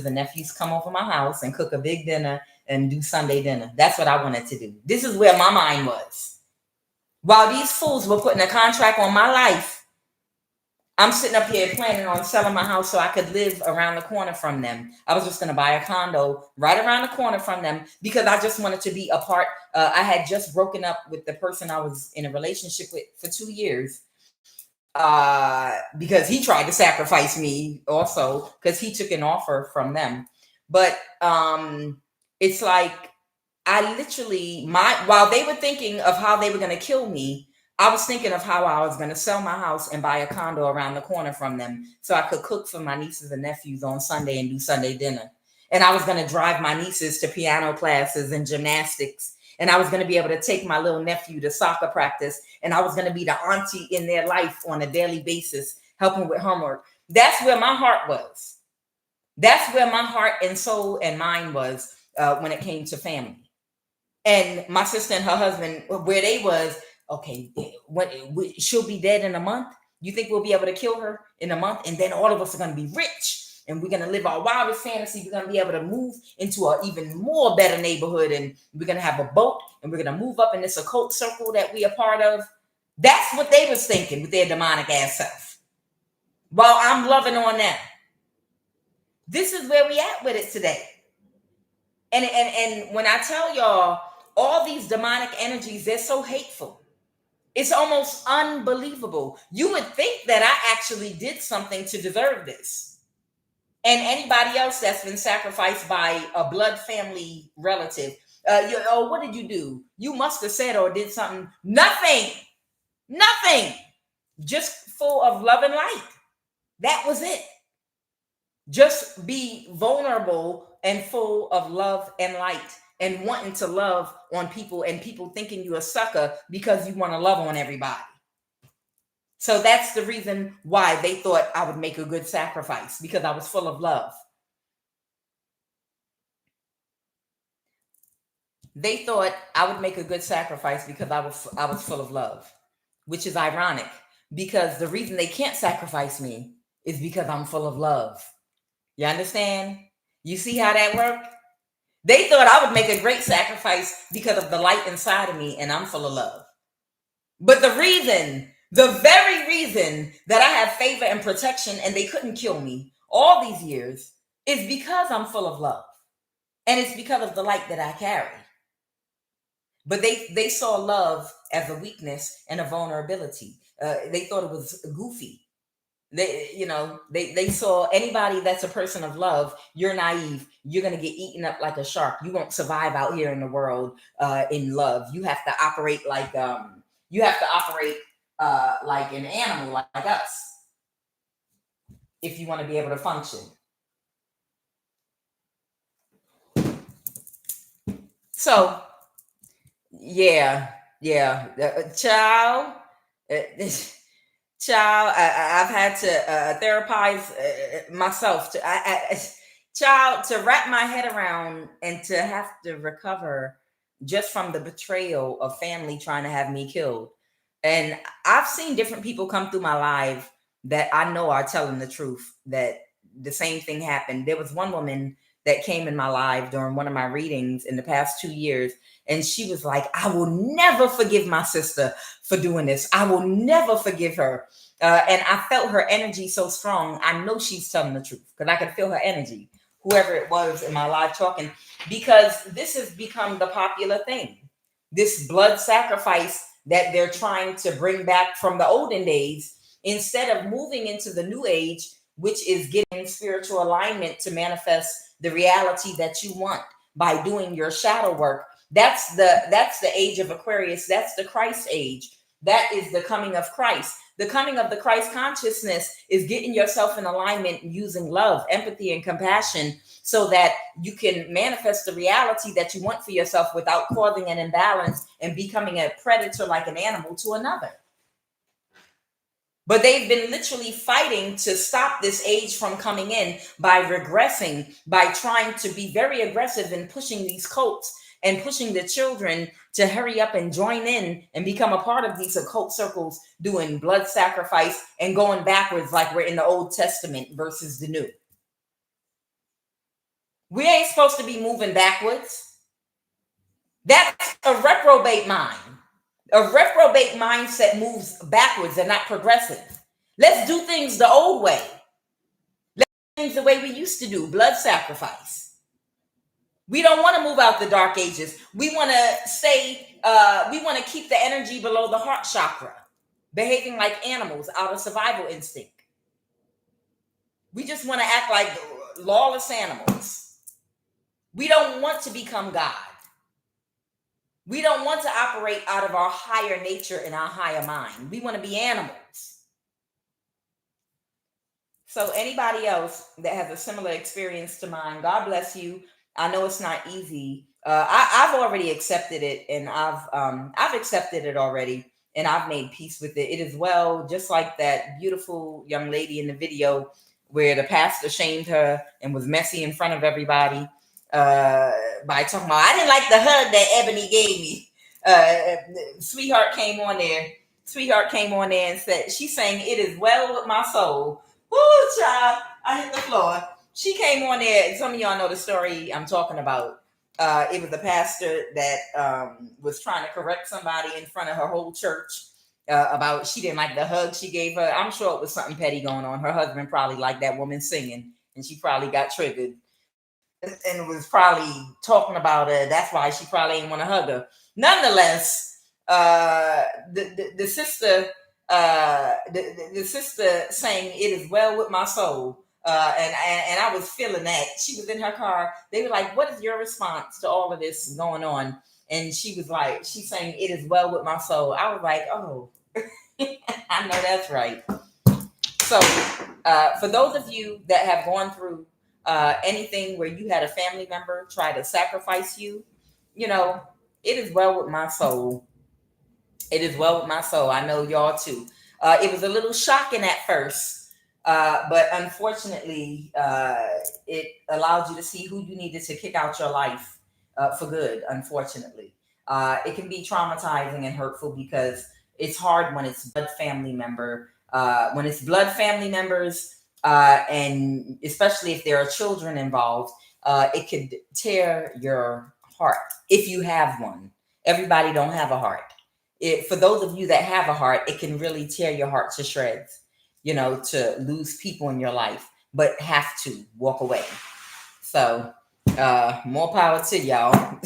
and nephews come over my house and cook a big dinner and do Sunday dinner. That's what I wanted to do. This is where my mind was. While these fools were putting a contract on my life, I'm sitting up here planning on selling my house so I could live around the corner from them. I was just going to buy a condo right around the corner from them, because I just wanted to be a part. I had just broken up with the person I was in a relationship with for 2 years, because he tried to sacrifice me also, because he took an offer from them. But it's like, I literally, while they were thinking of how they were going to kill me, I was thinking of how I was going to sell my house and buy a condo around the corner from them so I could cook for my nieces and nephews on Sunday and do Sunday dinner. And I was going to drive my nieces to piano classes and gymnastics. And I was going to be able to take my little nephew to soccer practice. And I was going to be the auntie in their life on a daily basis, helping with homework. That's where my heart was. That's where my heart and soul and mind was when it came to family. And my sister and her husband, where they was, okay, she'll be dead in a month. You think we'll be able to kill her in a month? And then all of us are going to be rich, and we're going to live our wildest fantasy. We're going to be able to move into an even more better neighborhood, and we're going to have a boat, and we're going to move up in this occult circle that we are part of. That's what they was thinking with their demonic ass self. While I'm loving on them. This is where we at with it today. And when I tell y'all, all these demonic energies, they're so hateful. It's almost unbelievable. You would think that I actually did something to deserve this. And anybody else that's been sacrificed by a blood family relative, Oh, what did you do? You must have said or did something. Nothing. Nothing. Just full of love and light. That was it. Just be vulnerable and full of love and light and wanting to love on people and people thinking you a sucker because you want to love on everybody. So that's the reason why they thought I would make a good sacrifice, because I was full of love. They thought I would make a good sacrifice because I was full of love, which is ironic because the reason they can't sacrifice me is because I'm full of love. You understand? You see how that worked? They thought I would make a great sacrifice because of the light inside of me, and I'm full of love. But the very reason that I have favor and protection and they couldn't kill me all these years is because I'm full of love. And it's because of the light that I carry. But they saw love as a weakness and a vulnerability. They thought it was goofy. They saw anybody that's a person of love, you're naive, you're going to get eaten up like a shark. You won't survive out here in the world in love. You have to operate like an animal like us if you want to be able to function. So child, I've had to therapize myself to wrap my head around and to have to recover just from the betrayal of family trying to have me killed. And I've seen different people come through my life that I know are telling the truth, that the same thing happened. There was one woman that came in my life during one of my readings in the past 2 years. And she was like, I will never forgive my sister for doing this. I will never forgive her. And I felt her energy so strong. I know she's telling the truth because I could feel her energy, whoever it was in my life talking, because this has become the popular thing. This blood sacrifice that they're trying to bring back from the olden days, instead of moving into the new age, which is getting spiritual alignment to manifest the reality that you want by doing your shadow work. That's the age of Aquarius. That's the Christ age. That is the coming of Christ. The coming of the Christ consciousness is getting yourself in alignment using love, empathy, and compassion so that you can manifest the reality that you want for yourself without causing an imbalance and becoming a predator like an animal to another. But they've been literally fighting to stop this age from coming in by regressing, by trying to be very aggressive in pushing these cults and pushing the children to hurry up and join in and become a part of these occult circles, doing blood sacrifice and going backwards like we're in the Old Testament versus the New. We ain't supposed to be moving backwards. That's a reprobate mind. A reprobate mindset moves backwards and not progressive. Let's do things the old way. Let's do things the way we used to do, blood sacrifice. We don't want to move out the dark ages. We want to we want to keep the energy below the heart chakra, behaving like animals out of survival instinct. We just want to act like lawless animals. We don't want to become God. We don't want to operate out of our higher nature and our higher mind. We want to be animals. So anybody else that has a similar experience to mine, God bless you. I know it's not easy. I've already accepted it, and I've accepted it already, and I've made peace with it. It is well, just like that beautiful young lady in the video where the pastor shamed her and was messy in front of everybody. By talking about, I didn't like the hug that Ebony gave me. Sweetheart came on there and said, she's saying, it is well with my soul. Woo, child, I hit the floor. She came on there, and some of y'all know the story I'm talking about. It was the pastor that was trying to correct somebody in front of her whole church about she didn't like the hug she gave her. I'm sure it was something petty going on. Her husband probably liked that woman singing, and she probably got triggered and was probably talking about her. That's why she probably didn't want to hug her. Nonetheless, the sister saying, it is well with my soul. And I was feeling that. She was in her car. They were like, "What is your response to all of this going on?" And she was like, she's saying, "It is well with my soul." I was like, "Oh, I know that's right." So, for those of you that have gone through anything where you had a family member try to sacrifice you, you know, it is well with my soul. It is well with my soul. I know y'all too. It was a little shocking at first, but unfortunately, it allowed you to see who you needed to kick out your life for good. Unfortunately, it can be traumatizing and hurtful because it's hard when it's blood family member, when it's blood family members, and especially if there are children involved. It could tear your heart if you have one. Everybody don't have a heart. For those of you that have a heart, it can really tear your heart to shreds, to lose people in your life, but have to walk away. So, more power to y'all.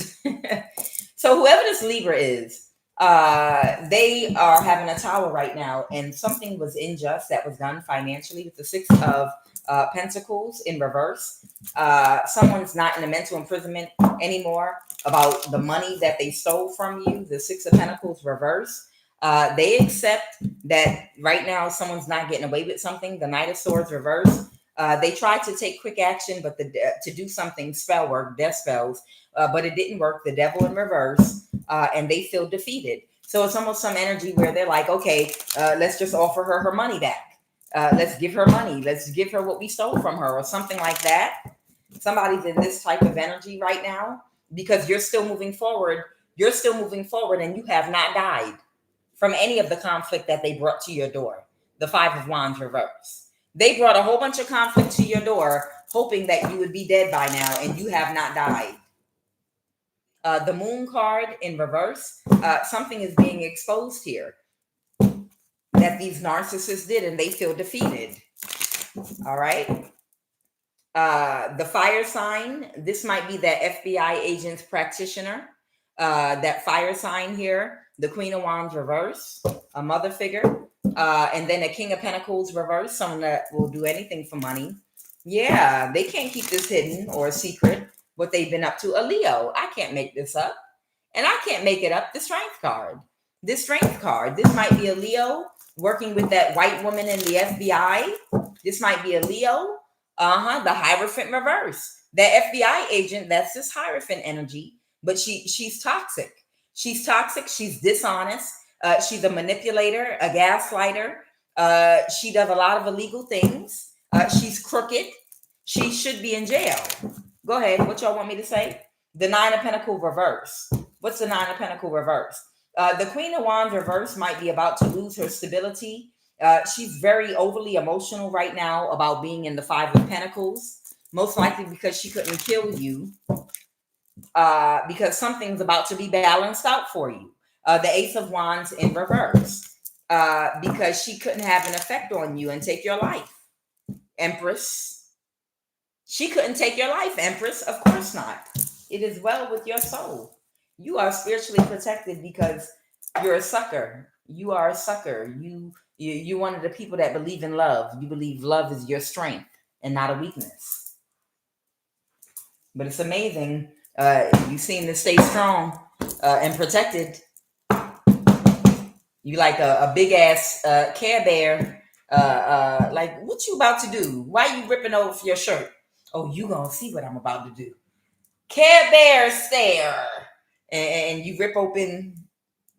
So whoever this Libra is, they are having a tower right now, and something was unjust that was done financially with the Six of Pentacles in reverse. Someone's not in a mental imprisonment anymore about the money that they stole from you. The Six of Pentacles reverse. They accept that right now someone's not getting away with something. The Knight of Swords reverse. They tried to take quick action, but to do something, spell work, death spells, but it didn't work. The Devil in reverse, and they feel defeated. So it's almost some energy where they're like, okay, let's just offer her money back. Let's give her money. Let's give her what we stole from her, or something like that. Somebody's in this type of energy right now because you're still moving forward. You're still moving forward, and you have not died from any of the conflict that they brought to your door. The Five of Wands reverse. They brought a whole bunch of conflict to your door, hoping that you would be dead by now, and you have not died. The Moon card in reverse. Something is being exposed here that these narcissists did, and they feel defeated. All right. The fire sign. This might be that FBI agent's practitioner. That fire sign here. The Queen of Wands reverse. A mother figure. And then a King of Pentacles reverse. Someone that will do anything for money. Yeah, they can't keep this hidden or a secret. What they've been up to. A Leo. I can't make this up. And I can't make it up. The Strength card. This Strength card. This might be a Leo working with that white woman in the FBI. This might be a Leo. The Hierophant reverse. That FBI agent, that's this Hierophant energy. But she's toxic. She's toxic. She's dishonest. She's a manipulator, a gaslighter. She does a lot of illegal things. She's crooked. She should be in jail. Go ahead. What y'all want me to say? The Nine of Pentacles reverse. What's the Nine of Pentacles reverse? The Queen of Wands reverse might be about to lose her stability. She's very overly emotional right now about being in the Five of Pentacles. Most likely because she couldn't kill you. Because something's about to be balanced out for you. The Ace of Wands in reverse. Because she couldn't have an effect on you and take your life. Empress. She couldn't take your life, Empress. Of course not. It is well with your soul. You are spiritually protected because you're a sucker. You are a sucker. You're one of the people that believe in love. You believe love is your strength and not a weakness. But it's amazing. You seem to stay strong and protected. You like a big ass Care Bear. Like, what you about to do? Why you ripping off your shirt? Oh, you gonna see what I'm about to do. Care Bear stare. And you rip open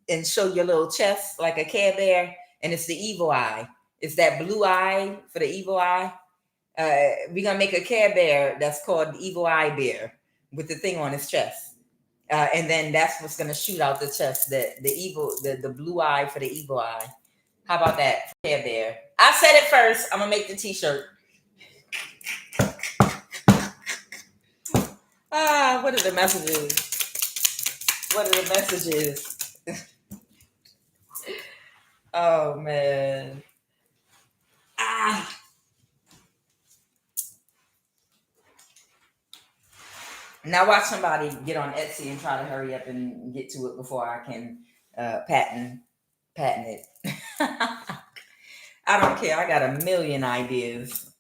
and show your little chest like a Care Bear, and it's the evil eye. It's that blue eye for the evil eye. We're gonna make a Care Bear that's called the Evil Eye Bear with the thing on his chest, and then that's what's gonna shoot out the chest. The blue eye for the evil eye. How about that, Care Bear? I said it first. I'm gonna make the T-shirt. What are the messages? What are the messages? Oh man. Now watch somebody get on Etsy and try to hurry up and get to it before I can patent it. I don't care. I got a million ideas.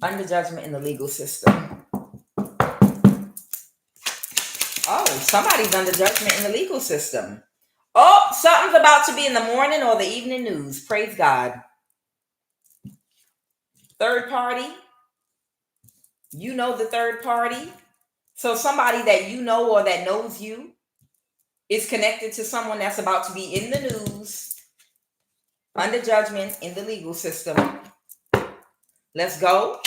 Under judgment in the legal system. Oh, somebody's under judgment in the legal system. Oh, something's about to be in the morning or the evening news. Praise God. Third party. You know the third party. So somebody that you know or that knows you is connected to someone that's about to be in the news. Under judgment in the legal system. Let's go.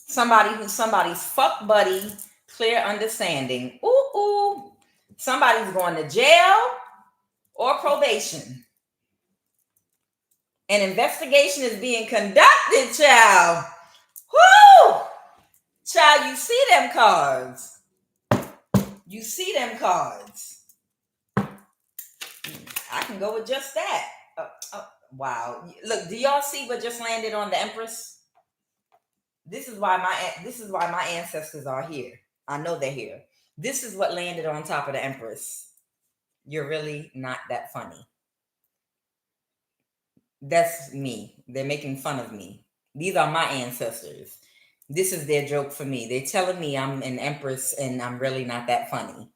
Somebody who's somebody's fuck buddy, clear understanding. Ooh, ooh. Somebody's going to jail or probation. An investigation is being conducted, child. Woo! Child, you see them cards. You see them cards. I can go with just that. Wow. Look, do y'all see what just landed on the Empress? This is why my ancestors are here. I know they're here. This is what landed on top of the Empress. You're really not that funny. That's me. They're making fun of me. These are my ancestors. This is their joke for me. They're telling me I'm an Empress and I'm really not that funny.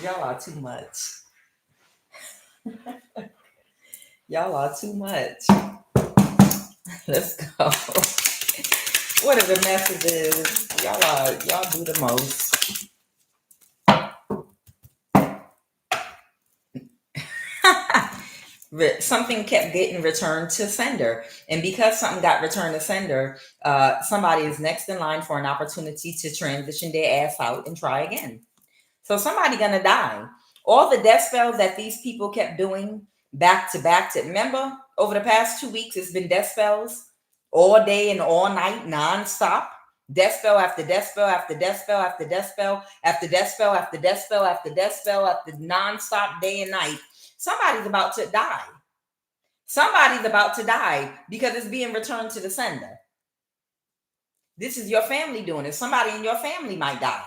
Y'all are too much. Y'all are too much. Let's go. What are the messages? Y'all do the most. Something kept getting returned to sender. And because something got returned to sender, somebody is next in line for an opportunity to transition their ass out and try again. So somebody gonna die. All the death spells that these people kept doing back to back to, remember, over the past 2 weeks, it's been death spells all day and all night, non-stop. Death spell after death spell after death spell after death spell after death spell after death spell after death spell after non-stop day and night. Somebody's about to die. Somebody's about to die because it's being returned to the sender. This is your family doing it. Somebody in your family might die.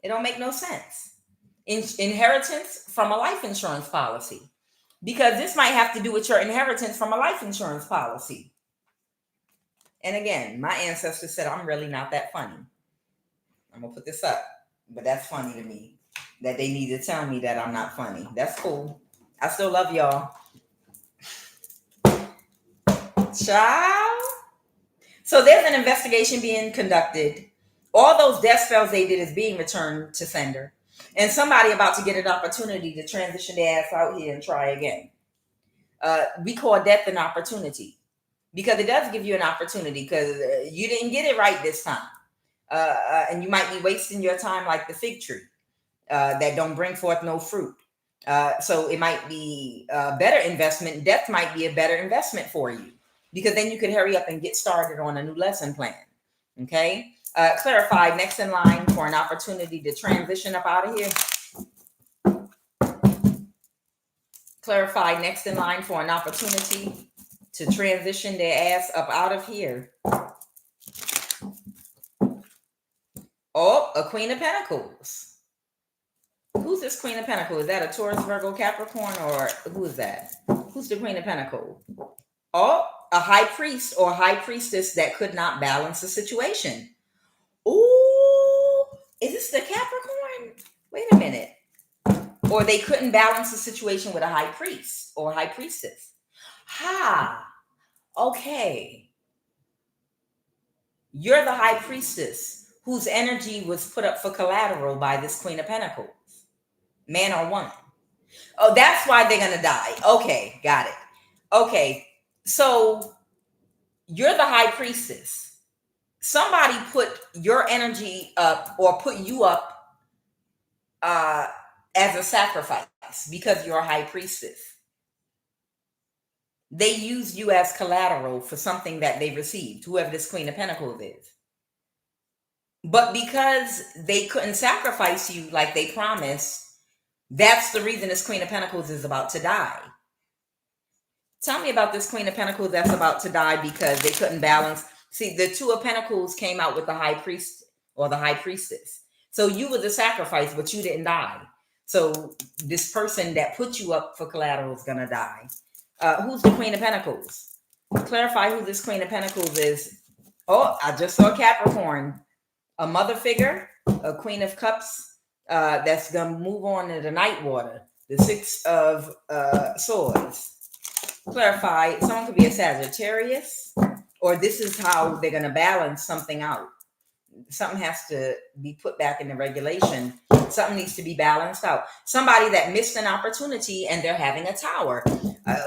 It don't make no sense. Inheritance from a life insurance policy. Because this might have to do with your inheritance from a life insurance policy. And again, my ancestors said, I'm really not that funny. I'm going to put this up. But that's funny to me. That they need to tell me that I'm not funny. That's cool. I still love y'all. Child. So there's an investigation being conducted. All those death spells they did is being returned to sender. And somebody about to get an opportunity to transition their ass out here and try again. We call death an opportunity. Because it does give you an opportunity because you didn't get it right this time. And you might be wasting your time like the fig tree that don't bring forth no fruit. So it might be a better investment. Death might be a better investment for you because then you could hurry up and get started on a new lesson plan. Okay. Clarified, next in line for an opportunity to transition up out of here. Clarified, next in line for an opportunity to transition their ass up out of here. Oh, a Queen of Pentacles. Who's this Queen of Pentacles? Is that a Taurus, Virgo, Capricorn, or who is that? Who's the Queen of Pentacles? Oh, a high priest or high priestess that could not balance the situation. Ooh, is this the Capricorn? Wait a minute. Or they couldn't balance the situation with a high priest or high priestess. Ha, okay. You're the high priestess whose energy was put up for collateral by this Queen of Pentacles. Man or woman. Oh, that's why they're going to die. Okay, got it. Okay, so you're the high priestess. Somebody put your energy up or put you up as a sacrifice because you're a high priestess. They used you as collateral for something that they received, whoever this Queen of Pentacles is. But because they couldn't sacrifice you like they promised, that's the reason this Queen of Pentacles is about to die. Tell me about this Queen of Pentacles that's about to die because they couldn't balance See, the Two of Pentacles came out with the High Priest or the High Priestess. So you were the sacrifice, but you didn't die. So this person that put you up for collateral is gonna die. Who's the Queen of Pentacles? Clarify who this Queen of Pentacles is. Oh, I just saw Capricorn, a mother figure, a Queen of Cups, that's gonna move on to the Night Water, the Six of Swords. Clarify, someone could be a Sagittarius, or this is how they're gonna balance something out. Something has to be put back into regulation. Something needs to be balanced out. Somebody that missed an opportunity and they're having a tower.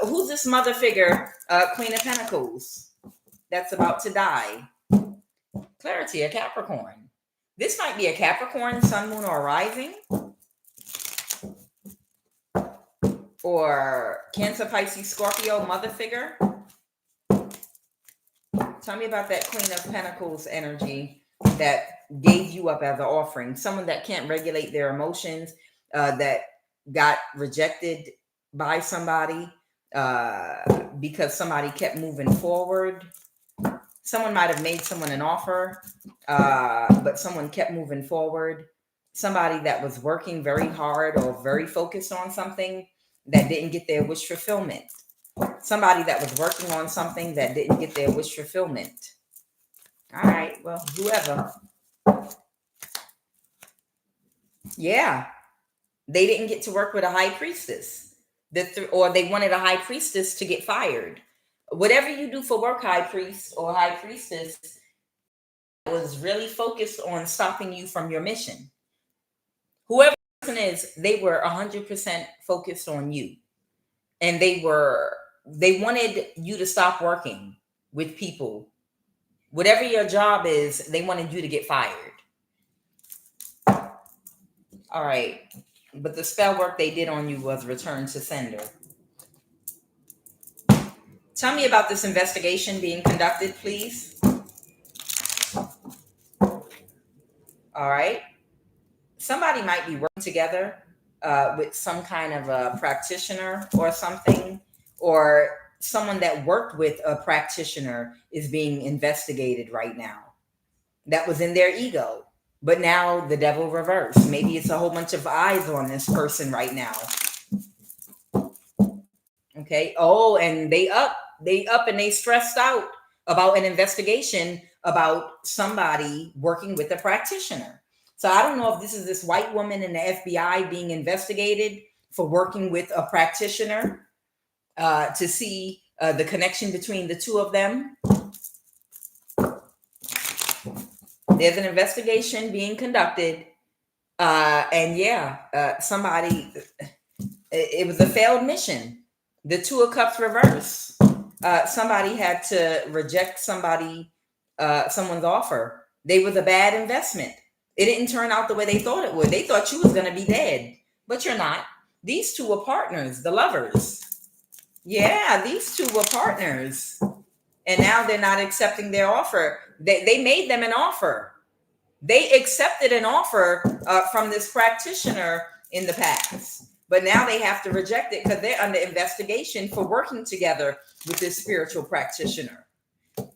Who's this mother figure, Queen of Pentacles, that's about to die? Clarity, a Capricorn. This might be a Capricorn, Sun, Moon, or Rising. Or Cancer, Pisces, Scorpio, mother figure. Tell me about that Queen of Pentacles energy that gave you up as an offering. Someone that can't regulate their emotions, that got rejected by somebody because somebody kept moving forward. Someone might have made someone an offer, but someone kept moving forward. Somebody that was working very hard or very focused on something that didn't get their wish fulfillment. Somebody that was working on something that didn't get their wish fulfillment. All right, well, whoever. Yeah, they didn't get to work with a high priestess. Or they wanted a high priestess to get fired. Whatever you do for work, high priest or high priestess, was really focused on stopping you from your mission. Whoever the person is, they were 100% focused on you. And they wanted you to stop working with people. Whatever your job is, they wanted you to get fired. All right. But the spell work they did on you was return to sender. Tell me about this investigation being conducted, please. All right. Somebody might be working together with some kind of a practitioner or something, or someone that worked with a practitioner is being investigated right now. That was in their ego. But now the devil reversed. Maybe it's a whole bunch of eyes on this person right now. Okay. Oh, and they up and they stressed out about an investigation about somebody working with a practitioner. So I don't know if this is this white woman in the FBI being investigated for working with a practitioner to see the connection between the two of them. There's an investigation being conducted. And yeah, somebody, it was a failed mission. The Two of Cups reverse. Somebody had to reject someone's offer. They was a bad investment. It didn't turn out the way they thought it would. They thought you was going to be dead, but you're not. These two were partners, the lovers. Yeah, these two were partners. And now they're not accepting their offer. They made them an offer. They accepted an offer from this practitioner in the past. But now they have to reject it because they're under investigation for working together with this spiritual practitioner.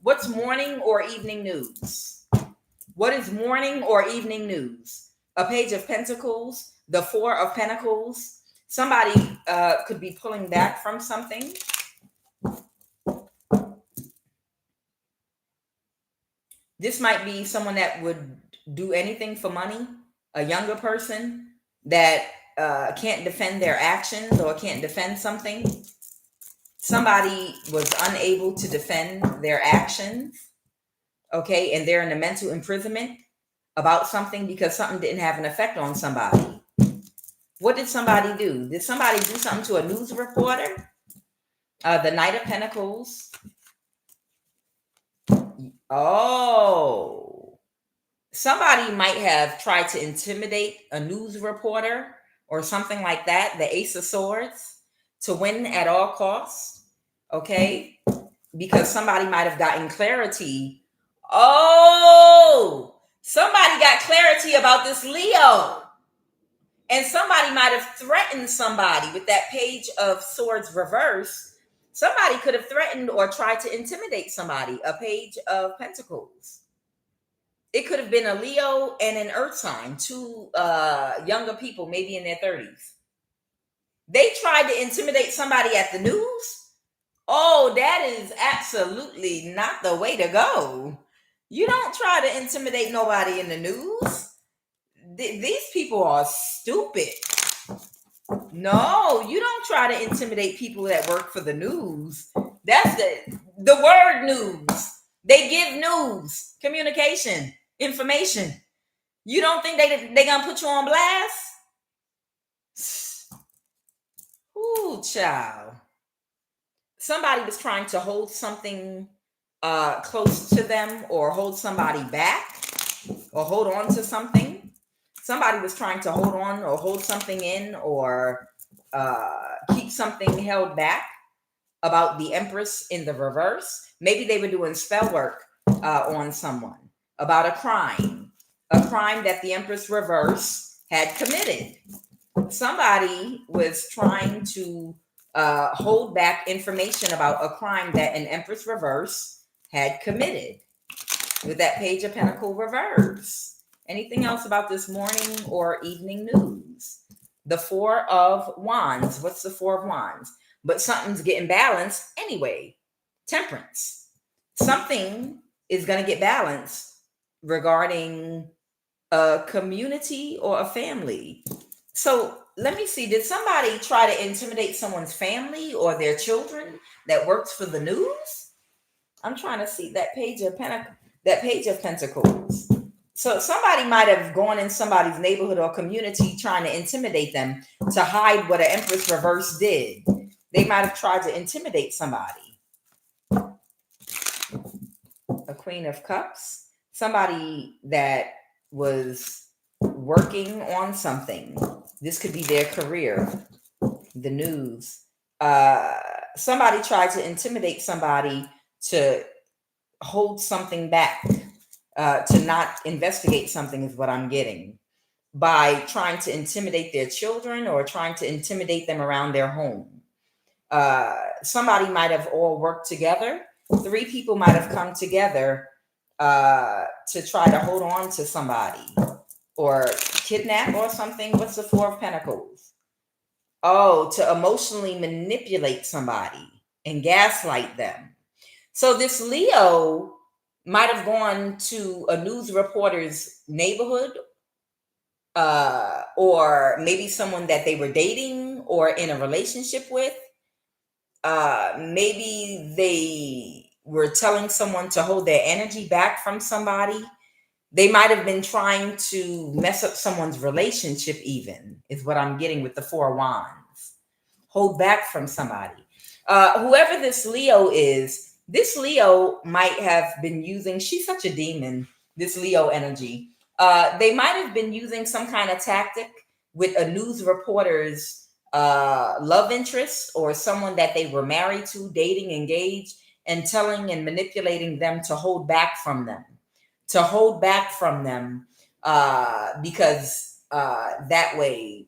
What's morning or evening news? What is morning or evening news? A Page of Pentacles, the Four of Pentacles. Somebody could be pulling back from something. This might be someone that would do anything for money, a younger person that can't defend their actions or can't defend something. Somebody was unable to defend their actions, okay, and they're in a mental imprisonment about something because something didn't have an effect on somebody. What did somebody do? Did somebody do something to a news reporter? The Knight of Pentacles. Oh, somebody might have tried to intimidate a news reporter or something like that. The Ace of Swords, to win at all costs. Okay, because somebody might have gotten clarity. Oh, somebody got clarity about this Leo. And somebody might have threatened somebody with that Page of Swords reverse. Somebody could have threatened or tried to intimidate somebody. A Page of Pentacles. It could have been a Leo and an Earth sign, two younger people, maybe in their 30s. They tried to intimidate somebody at the news. Oh, that is absolutely not the way to go. You don't try to intimidate nobody in the news. These people are stupid. No, you don't try to intimidate people that work for the news. That's the word news. They give news, communication, information. You don't think they gonna put you on blast? Ooh, child. Somebody was trying to hold something close to them, or hold somebody back, or hold on to something. Somebody was trying to hold on or hold something in, or keep something held back about the Empress in the reverse. Maybe they were doing spell work on someone about a crime that the Empress reverse had committed. Somebody was trying to hold back information about a crime that an Empress reverse had committed with that Page of Pentacle reverse. Anything else about this morning or evening news? The Four of Wands. What's the Four of Wands? But something's getting balanced anyway. Temperance. Something is going to get balanced regarding a community or a family. So let me see. Did somebody try to intimidate someone's family or their children that works for the news? I'm trying to see that Page of Pentacles. So somebody might have gone in somebody's neighborhood or community trying to intimidate them to hide what an Empress reverse did. They might have tried to intimidate somebody. A Queen of Cups. Somebody that was working on something. This could be their career. The news. Somebody tried to intimidate somebody to hold something back. To not investigate something is what I'm getting, by trying to intimidate their children or trying to intimidate them around their home. Somebody might have all worked together. 3 people might have come together to try to hold on to somebody or kidnap or something. What's the Four of Pentacles? Oh, to emotionally manipulate somebody and gaslight them. So this Leo might have gone to a news reporter's neighborhood, or maybe someone that they were dating or in a relationship with. Maybe they were telling someone to hold their energy back from somebody. They might have been trying to mess up someone's relationship, even, is what I'm getting with the Four of Wands. Hold back from somebody. Whoever this Leo is, this Leo might have been using, she's such a demon, this Leo energy. They might have been using some kind of tactic with a news reporter's love interest, or someone that they were married to, dating, engaged, and telling and manipulating them to hold back from them. Because that way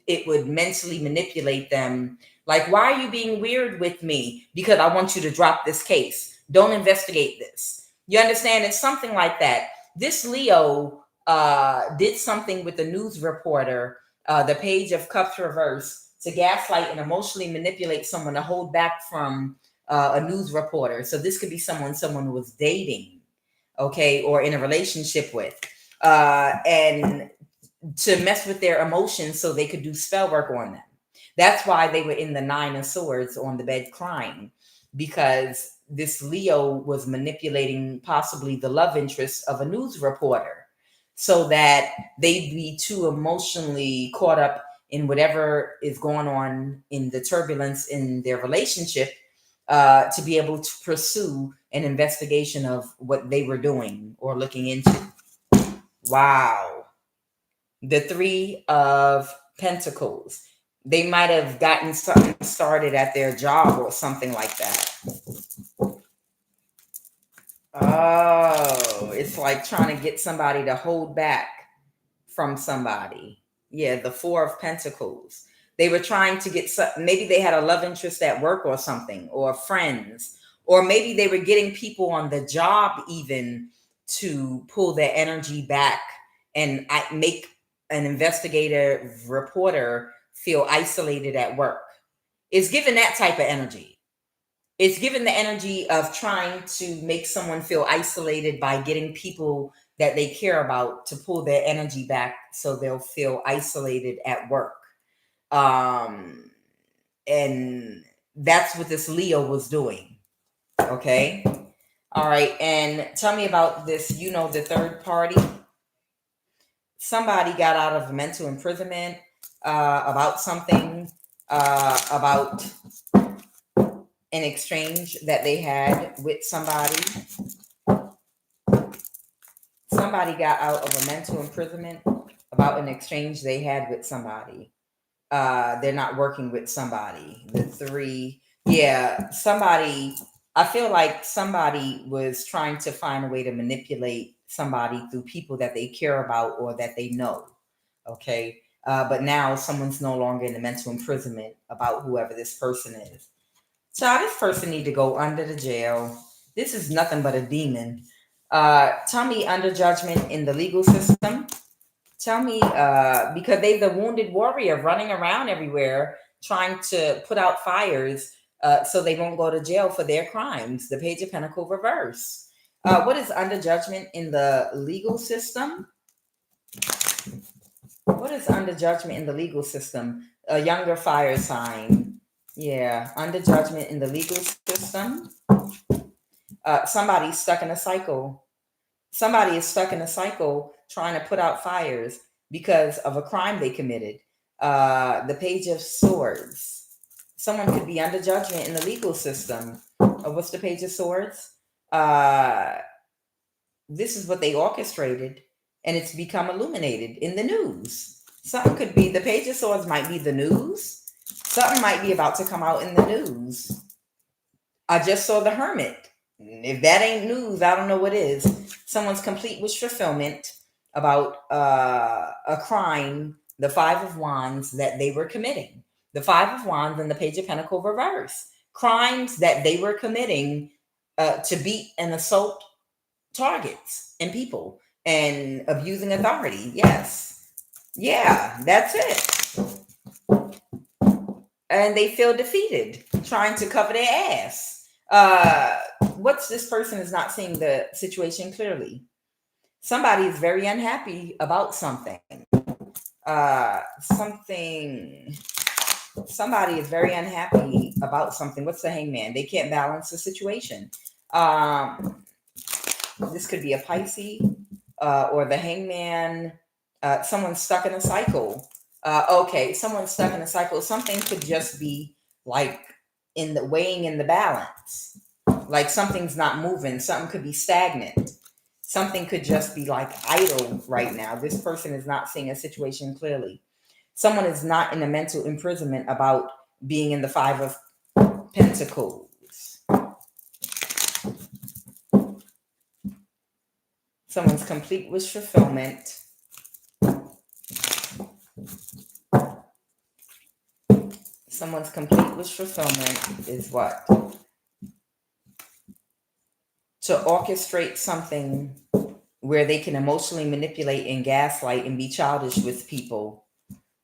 it would mentally manipulate them. Like, why are you being weird with me? Because I want you to drop this case. Don't investigate this. You understand? It's something like that. This Leo did something with the news reporter, the Page of Cups reverse, to gaslight and emotionally manipulate someone to hold back from a news reporter. So this could be someone who was dating, okay, or in a relationship with, and to mess with their emotions so they could do spell work on them. That's why they were in the Nine of Swords on the bed crying, because this Leo was manipulating possibly the love interest of a news reporter so that they'd be too emotionally caught up in whatever is going on in the turbulence in their relationship to be able to pursue an investigation of what they were doing or looking into. Wow. The Three of Pentacles. They might have gotten something started at their job or something like that. Oh, it's like trying to get somebody to hold back from somebody. Yeah, the Four of Pentacles. They were trying to get maybe they had a love interest at work or something, or friends, or maybe they were getting people on the job even to pull their energy back and make an investigative reporter feel isolated at work. It's given that type of energy. It's given the energy of trying to make someone feel isolated by getting people that they care about to pull their energy back so they'll feel isolated at work. And that's what this Leo was doing. Okay. All right. And tell me about this, the third party. Somebody got out of mental imprisonment about something, about an exchange that they had with somebody. Somebody got out of a mental imprisonment about an exchange they had with somebody. They're not working with somebody. The three, somebody, I feel like somebody was trying to find a way to manipulate somebody through people that they care about or that they know. Okay. But now someone's no longer in the mental imprisonment about whoever this person is. So this person need to go under the jail. This is nothing but a demon. Tell me under judgment in the legal system. Tell me, because they're the wounded warrior running around everywhere trying to put out fires so they won't go to jail for their crimes. The Page of Pentacles reverse. What is under judgment in the legal system? What is under judgment in the legal system? A younger fire sign. Yeah, under judgment in the legal system. Somebody's stuck in a cycle. Somebody is stuck in a cycle trying to put out fires because of a crime they committed. The Page of Swords. Someone could be under judgment in the legal system. What's the Page of Swords? This is what they orchestrated, and it's become illuminated in the news. Something could be, the Page of Swords might be the news. Something might be about to come out in the news. I just saw the Hermit. If that ain't news, I don't know what is. Someone's complete wish fulfillment about a crime, the Five of Wands, that they were committing. The Five of Wands and the Page of Pentacles reverse. Crimes that they were committing to beat and assault targets and people and abusing authority. Yes. Yeah, that's it. And they feel defeated, trying to cover their ass. What's this person is not seeing the situation clearly. Somebody is very unhappy about something. Somebody is very unhappy about something. What's the Hangman? They can't balance the situation. This could be a Pisces or the Hangman. Someone's stuck in a cycle. Okay, someone's stuck in a cycle. Something could just be like in the weighing in the balance. Like something's not moving. Something could be stagnant. Something could just be like idle right now. This person is not seeing a situation clearly. Someone is not in a mental imprisonment about being in the Five of Pentacles. Someone's complete wish fulfillment. Someone's complete wish fulfillment is what? To orchestrate something where they can emotionally manipulate and gaslight and be childish with people.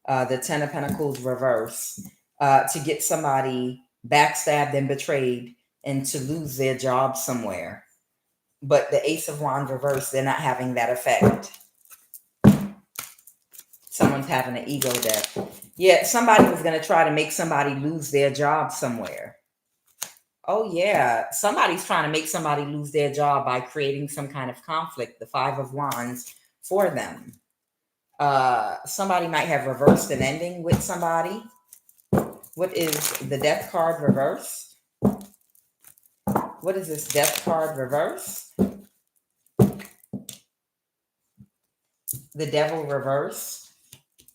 The Ten of Pentacles reverse. To get somebody backstabbed and betrayed and to lose their job somewhere. But the Ace of Wands reverse, they're not having that effect. Someone's having an ego death. Yeah, somebody was going to try to make somebody lose their job somewhere. Oh, yeah. Somebody's trying to make somebody lose their job by creating some kind of conflict, the Five of Wands, for them. Somebody might have reversed an ending with somebody. What is the Death card reverse? What is this Death card reverse? The Devil reverse.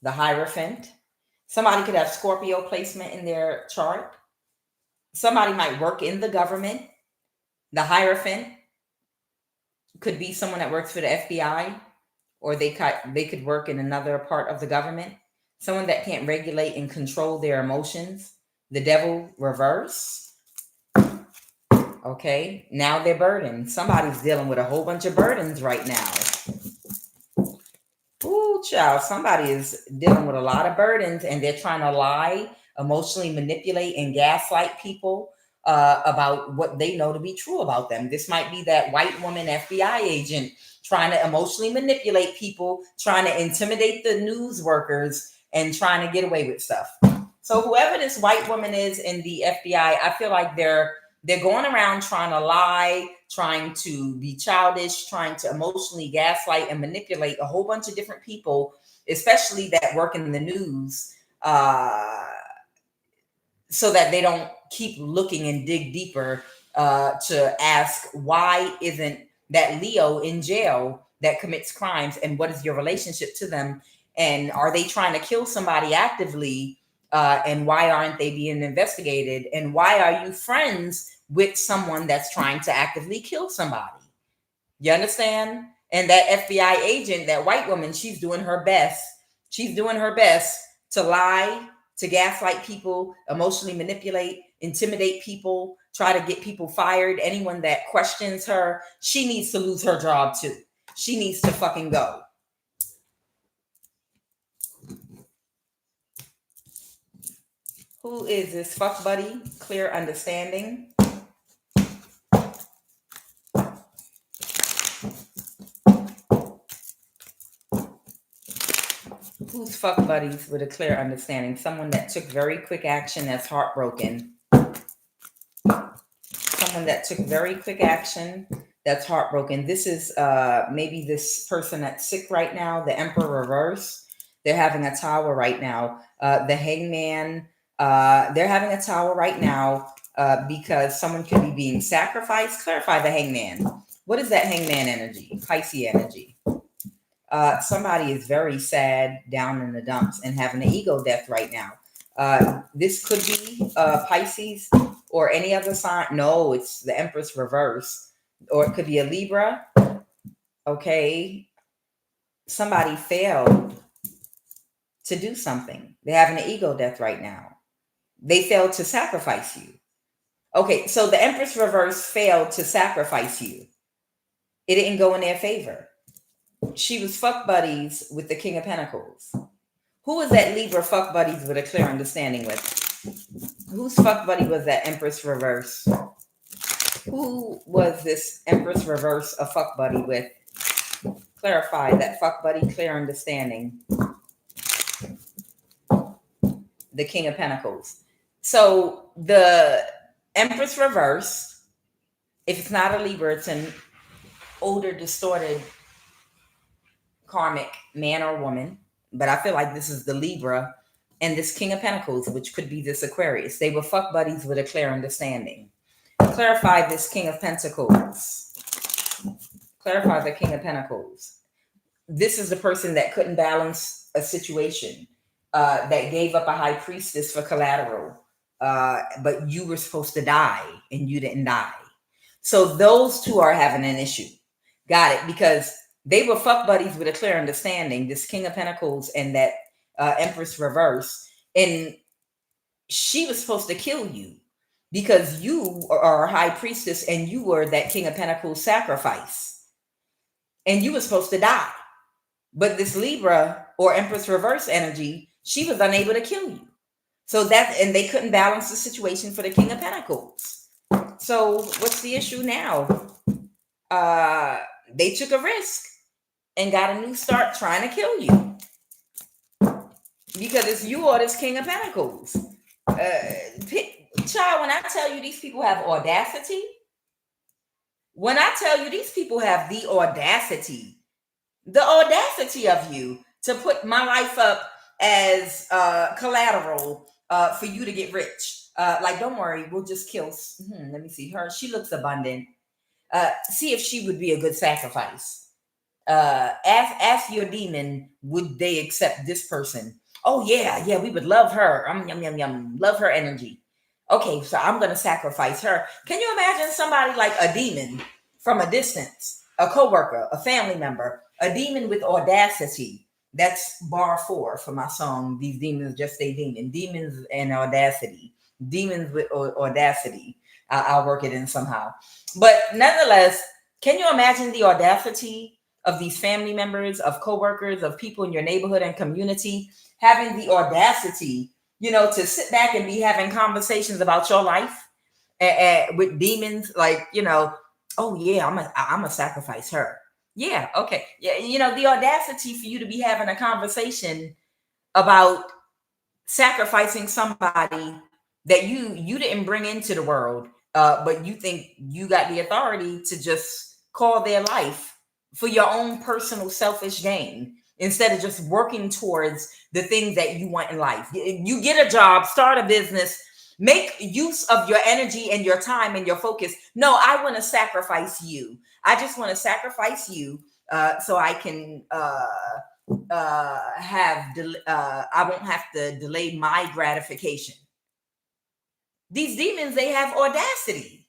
The Hierophant. Somebody could have Scorpio placement in their chart. Somebody might work in the government. The Hierophant could be someone that works for the FBI, or they could work in another part of the government. Someone that can't regulate and control their emotions. The devil reverse. Okay, now they're burdened. Somebody's dealing with a whole bunch of burdens right now. Ooh, child, somebody is dealing with a lot of burdens and they're trying to lie, emotionally manipulate, and gaslight people about what they know to be true about them. This might be that white woman FBI agent trying to emotionally manipulate people, trying to intimidate the news workers, and trying to get away with stuff. So whoever this white woman is in the FBI, I feel like they're going around trying to lie, trying to be childish, trying to emotionally gaslight and manipulate a whole bunch of different people, especially that work in the news, so that they don't keep looking and dig deeper to ask, why isn't that Leo in jail that commits crimes, and what is your relationship to them? And are they trying to kill somebody actively? And why aren't they being investigated? And why are you friends with someone that's trying to actively kill somebody? You understand? And that FBI agent, that white woman, she's doing her best. She's doing her best to lie, to gaslight people, emotionally manipulate, intimidate people, try to get people fired. Anyone that questions her, she needs to lose her job too. She needs to fucking go. Who is this fuck buddy? Clear understanding. Who's fuck buddies with a clear understanding? Someone that took very quick action that's heartbroken. Someone that took very quick action that's heartbroken. This is maybe this person that's sick right now, the Emperor reverse. They're having a tower right now. The hangman, they're having a tower right now because someone could be being sacrificed. Clarify the hangman. What is that hangman energy? Pisces energy. Somebody is very sad, down in the dumps, and having an ego death right now. This could be Pisces or any other sign. No, it's the Empress reverse. Or it could be a Libra. Okay. Somebody failed to do something. They're having an ego death right now. They failed to sacrifice you. Okay, so the Empress reverse failed to sacrifice you. It didn't go in their favor. She was fuck buddies with the King of Pentacles. Who was that Libra fuck buddies with a clear understanding with? Whose fuck buddy was that Empress reverse? Who was this Empress reverse a fuck buddy with? Clarify that fuck buddy, clear understanding. The King of Pentacles. So the Empress reverse, if it's not a Libra, it's an older, distorted karmic man or woman, but I feel like this is the Libra and this King of Pentacles, which could be this Aquarius. They were fuck buddies with a clear understanding. Clarify this King of Pentacles. Clarify the King of Pentacles. This is the person that couldn't balance a situation, that gave up a high priestess for collateral, but you were supposed to die and you didn't die. So those two are having an issue. Got it? Because they were fuck buddies with a clear understanding, this King of Pentacles and that Empress reverse. And she was supposed to kill you because you are a high priestess and you were that King of Pentacles sacrifice. And you were supposed to die. But this Libra or Empress reverse energy, she was unable to kill you. So that, and they couldn't balance the situation for the King of Pentacles. So what's the issue now? They took a risk and got a new start trying to kill you. Because it's you or this King of Pentacles. Child, when I tell you these people have audacity, when I tell you these people have the audacity of you to put my life up as collateral for you to get rich. Like, don't worry, we'll just kill. Let me see her. She looks abundant. See if she would be a good sacrifice. Ask your demon, would they accept this person? Oh yeah, we would love her. Yum, love her energy. Okay, so I'm gonna sacrifice her. Can you imagine somebody like a demon from a distance, a coworker, a family member, a demon with audacity, That's bar 4 for my song. These demons just stay demon. Demons and audacity. Demons with audacity. I'll work it in somehow. But nonetheless, can you imagine the audacity of these family members, of coworkers, of people in your neighborhood and community having the audacity, to sit back and be having conversations about your life with demons, like, oh yeah, I'm a sacrifice her. Yeah, okay. Yeah, the audacity for you to be having a conversation about sacrificing somebody that you didn't bring into the world, but you think you got the authority to just call their life for your own personal selfish gain instead of just working towards the things that you want in life. You get a job, start a business, make use of your energy and your time and your focus. No, I want to sacrifice you. I just want to sacrifice you so I can I won't have to delay my gratification. These demons, they have audacity.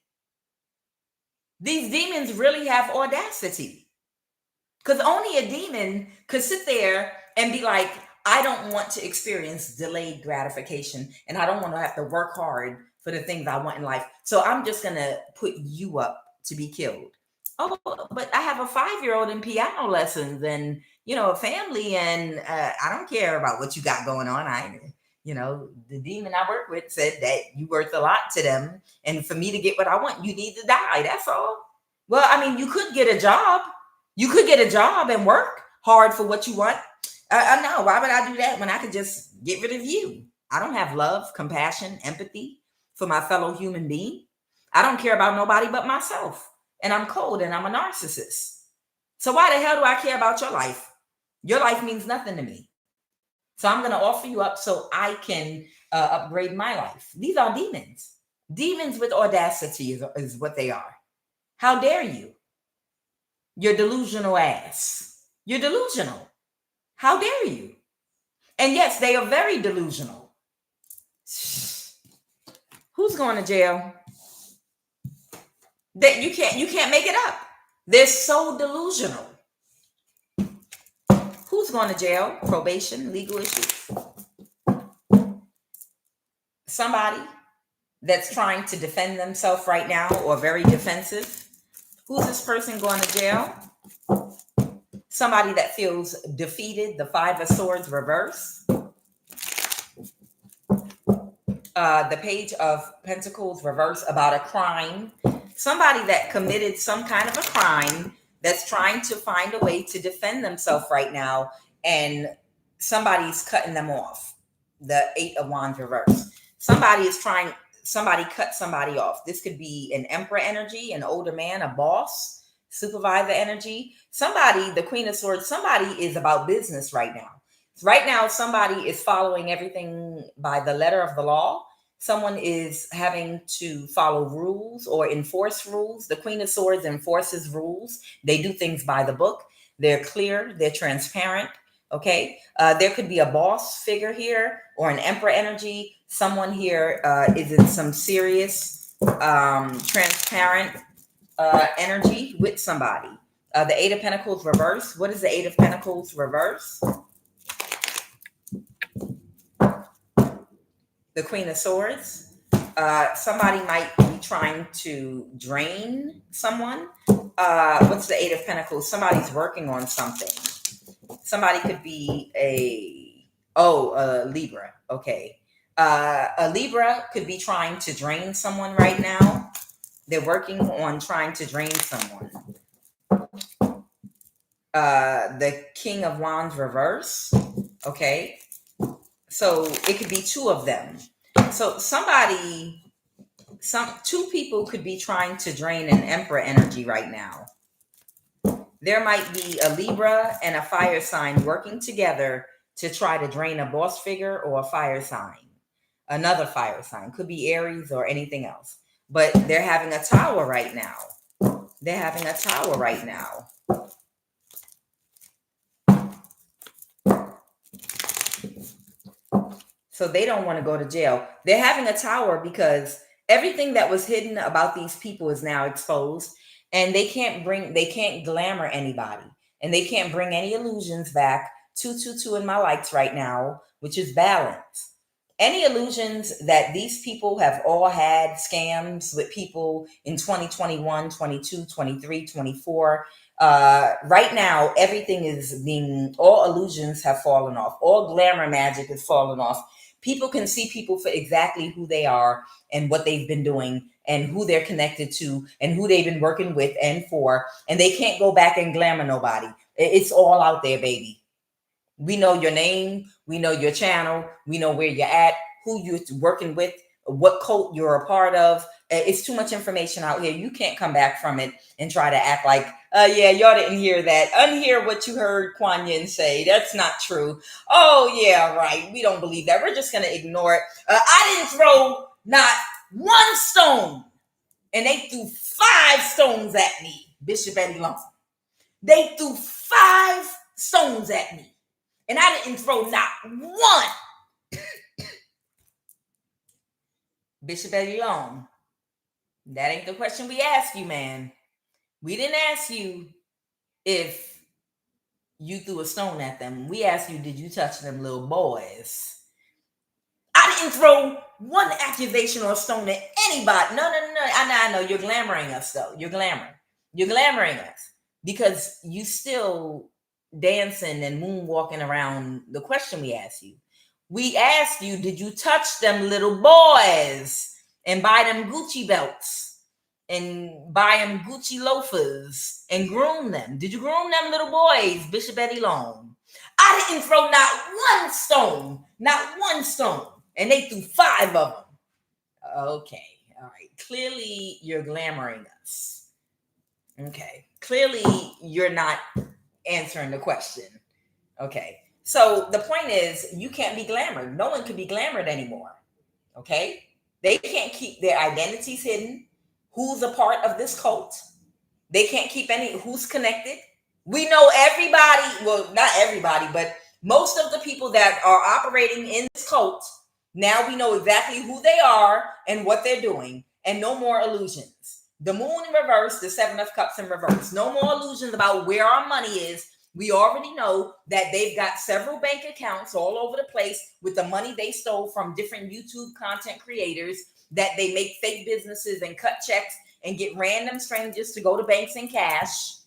These demons really have audacity, because only a demon could sit there and be like, I don't want to experience delayed gratification, and I don't want to have to work hard for the things I want in life, so I'm just going to put you up to be killed. Oh, but I have a 5-year-old in piano lessons and, a family, and I don't care about what you got going on. The demon I work with said that you worth a lot to them, and for me to get what I want, you need to die. That's all. Well, I mean, you could get a job. You could get a job and work hard for what you want. No, why would I do that when I could just get rid of you? I don't have love, compassion, empathy for my fellow human being. I don't care about nobody but myself. And I'm cold and I'm a narcissist. So why the hell do I care about your life? Your life means nothing to me. So I'm going to offer you up so I can upgrade my life. These are demons. Demons with audacity is what they are. How dare you? You're delusional ass. You're delusional. How dare you? And yes, they are very delusional. Who's going to jail? That you can't make it up. They're so delusional. Who's going to jail? Probation, legal issues. Somebody that's trying to defend themselves right now or very defensive. Who's this person going to jail? Somebody that feels defeated, the 5 of Swords reverse. The Page of Pentacles reverse, about a crime. Somebody that committed some kind of a crime that's trying to find a way to defend themselves right now, and somebody's cutting them off. The 8 of Wands reverse. Somebody cut somebody off. This could be an Emperor energy, an older man, a boss, supervisor energy. Somebody, the Queen of Swords, somebody is about business right now. Right now, somebody is following everything by the letter of the law. Someone is having to follow rules or enforce rules. The Queen of Swords enforces rules. They do things by the book. They're clear. They're transparent. Okay. There could be a boss figure here or an Emperor energy. Someone here is in some serious, transparent energy with somebody. The 8 of Pentacles reverse. What is the 8 of Pentacles reverse? The Queen of Swords. Somebody might be trying to drain someone. What's the 8 of Pentacles? Somebody's working on something. Somebody could be a Libra. Okay. A Libra could be trying to drain someone right now. They're working on trying to drain someone. The King of Wands reverse. Okay. So it could be 2 of them. So two people could be trying to drain an Emperor energy right now. There might be a Libra and a fire sign working together to try to drain a boss figure or a fire sign. Another fire sign. Could be Aries or anything else. But they're having a tower right now. They're having a tower right now. So they don't want to go to jail. They're having a tower because everything that was hidden about these people is now exposed, and they can't glamour anybody, and they can't bring any illusions back 222 in my likes right now, which is balance. Any illusions that these people have all had scams with people in 2021, 22, 23, 24. Right now, everything is being, all illusions have fallen off. All glamour magic has fallen off. People can see people for exactly who they are and what they've been doing and who they're connected to and who they've been working with and for. And they can't go back and glamour nobody. It's all out there, baby. We know your name. We know your channel. We know where you're at, who you're working with, what cult you're a part of. It's too much information out here. You can't come back from it and try to act like, yeah, y'all didn't hear that. Unhear what you heard QUAN say. That's not true. Oh, yeah, right. We don't believe that. We're just going to ignore it. I didn't throw not one stone. And they threw 5 stones at me, Bishop Eddie Lumsden. They threw 5 stones at me. And I didn't throw not one. Bishop Eddie Long, that ain't the question we asked you, man. We didn't ask you if you threw a stone at them. We asked you, did you touch them little boys? I didn't throw one accusation or stone at anybody. No. I know. You're glamoring us, though. You're glamoring us because you still dancing and moonwalking around the question we asked you. We asked you, did you touch them little boys and buy them Gucci belts and buy them Gucci loafers and groom them? Did you groom them little boys, Bishop Eddie Long? I didn't throw not one stone, and they threw 5 of them. Okay, all right. Clearly, you're glamoring us. Okay, clearly, you're not answering the question. Okay. So the point is, you can't be glamored. No one can be glamored anymore. Okay. They can't keep their identities hidden. Who's a part of this cult? They can't keep who's connected. We know everybody. Well, not everybody, but most of the people that are operating in this cult. Now we know exactly who they are and what they're doing, and no more illusions. The moon in reverse, the 7 of cups in reverse. No more illusions about where our money is. We already know that they've got several bank accounts all over the place with the money they stole from different YouTube content creators, that they make fake businesses and cut checks and get random strangers to go to banks and cash.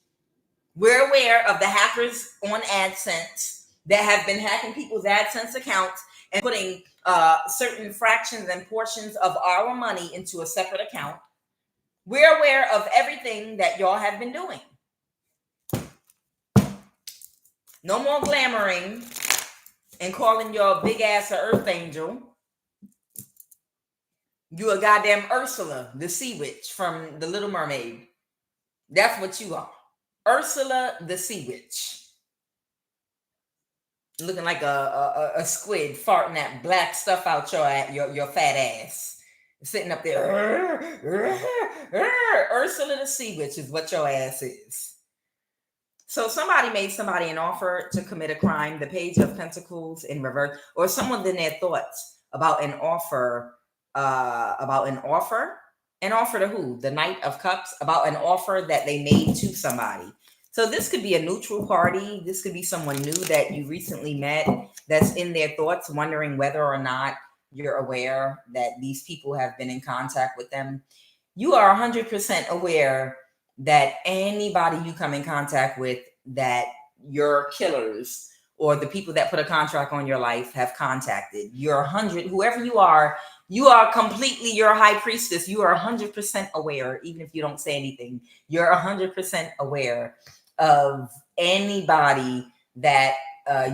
We're aware of the hackers on AdSense that have been hacking people's AdSense accounts and putting certain fractions and portions of our money into a separate account. We're aware of everything that y'all have been doing. No more glamoring and calling your big ass an earth angel. You a goddamn Ursula, the sea witch from The Little Mermaid. That's what you are. Ursula, the sea witch. Looking like a squid farting that black stuff out your fat ass. Sitting up there. Ursula, the sea witch is what your ass is. So somebody made somebody an offer to commit a crime, the Page of Pentacles in reverse, or someone in their thoughts about an offer, an offer to who? The Knight of Cups, about an offer that they made to somebody. So this could be a neutral party. This could be someone new that you recently met that's in their thoughts, wondering whether or not you're aware that these people have been in contact with them. You are 100% aware that anybody you come in contact with that your killers or the people that put a contract on your life have contacted. You're 100, whoever you are completely, you're a high priestess. You are 100% aware, even if you don't say anything. You're 100% aware of anybody that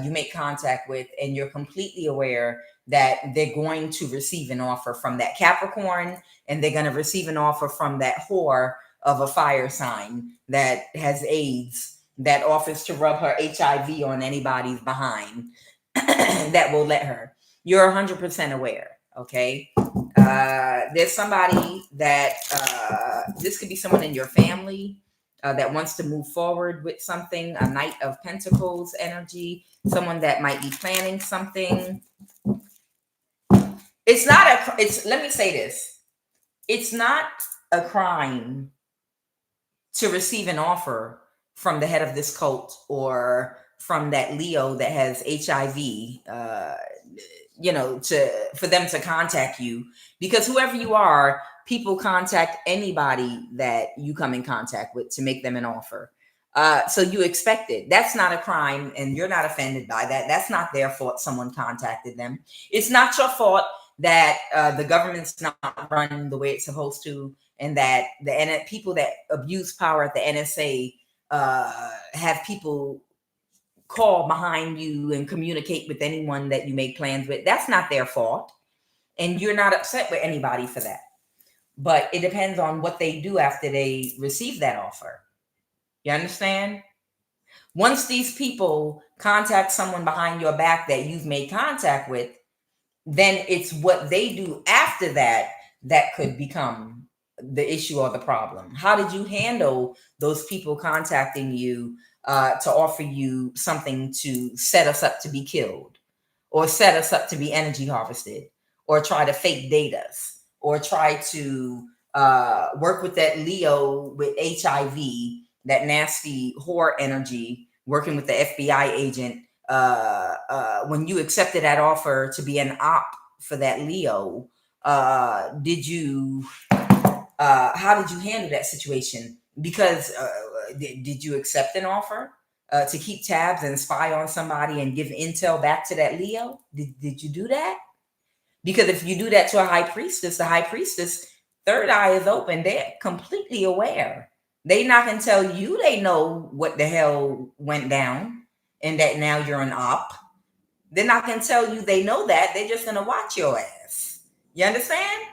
you make contact with, and you're completely aware that they're going to receive an offer from that Capricorn, and they're going to receive an offer from that whore of a fire sign that has AIDS, that offers to rub her HIV on anybody's behind that will let her. You're 100% aware, okay? There's somebody that, this could be someone in your family that wants to move forward with something, a Knight of Pentacles energy, someone that might be planning something. Let me say this. It's not a crime to receive an offer from the head of this cult or from that Leo that has HIV, for them to contact you, because whoever you are, people contact anybody that you come in contact with to make them an offer. So you expect it. That's not a crime, and you're not offended by that. That's not their fault someone contacted them. It's not your fault that the government's not run the way it's supposed to, and that the people that abuse power at the NSA have people call behind you and communicate with anyone that you make plans with. That's not their fault. And you're not upset with anybody for that. But it depends on what they do after they receive that offer. You understand? Once these people contact someone behind your back that you've made contact with, then it's what they do after that that could become the issue or the problem. How did you handle those people contacting you to offer you something to set us up to be killed, or set us up to be energy harvested, or try to fake date us, or try to work with that Leo with HIV, that nasty whore energy, working with the FBI agent? When you accepted that offer to be an op for that Leo, how did you handle that situation? Because did you accept an offer to keep tabs and spy on somebody and give intel back to that Leo? Did you do that? Because if you do that to a high priestess, the high priestess, third eye is open. They're completely aware. They not gonna tell you they know what the hell went down and that now you're an op. They're not gonna tell you they know that. They're just gonna watch your ass. You understand?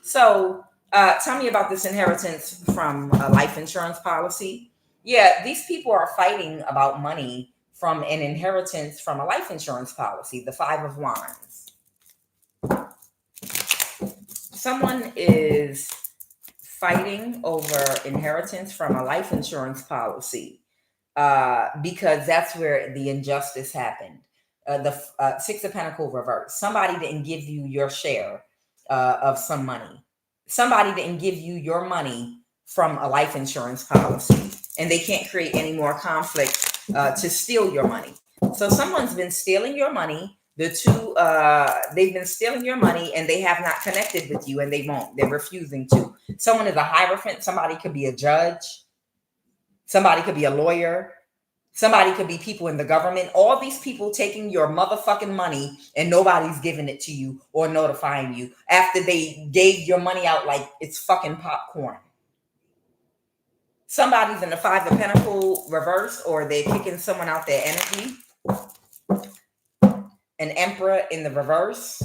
So tell me about this inheritance from a life insurance policy. Yeah, these people are fighting about money from an inheritance from a life insurance policy, the Five of Wands. Someone is fighting over inheritance from a life insurance policy because that's where the injustice happened. The Six of Pentacles reverse. Somebody didn't give you your share of some money. Somebody didn't give you your money from a life insurance policy, and they can't create any more conflict to steal your money. So someone's been stealing your money. They've been stealing your money, and they have not connected with you, and they won't. They're refusing to. Someone is a hierophant. Somebody could be a judge. Somebody could be a lawyer. Somebody could be people in the government. All these people taking your motherfucking money and nobody's giving it to you or notifying you after they gave your money out like it's fucking popcorn. Somebody's in the Five of Pentacles reverse, or they're kicking someone out their energy. An Emperor in the reverse.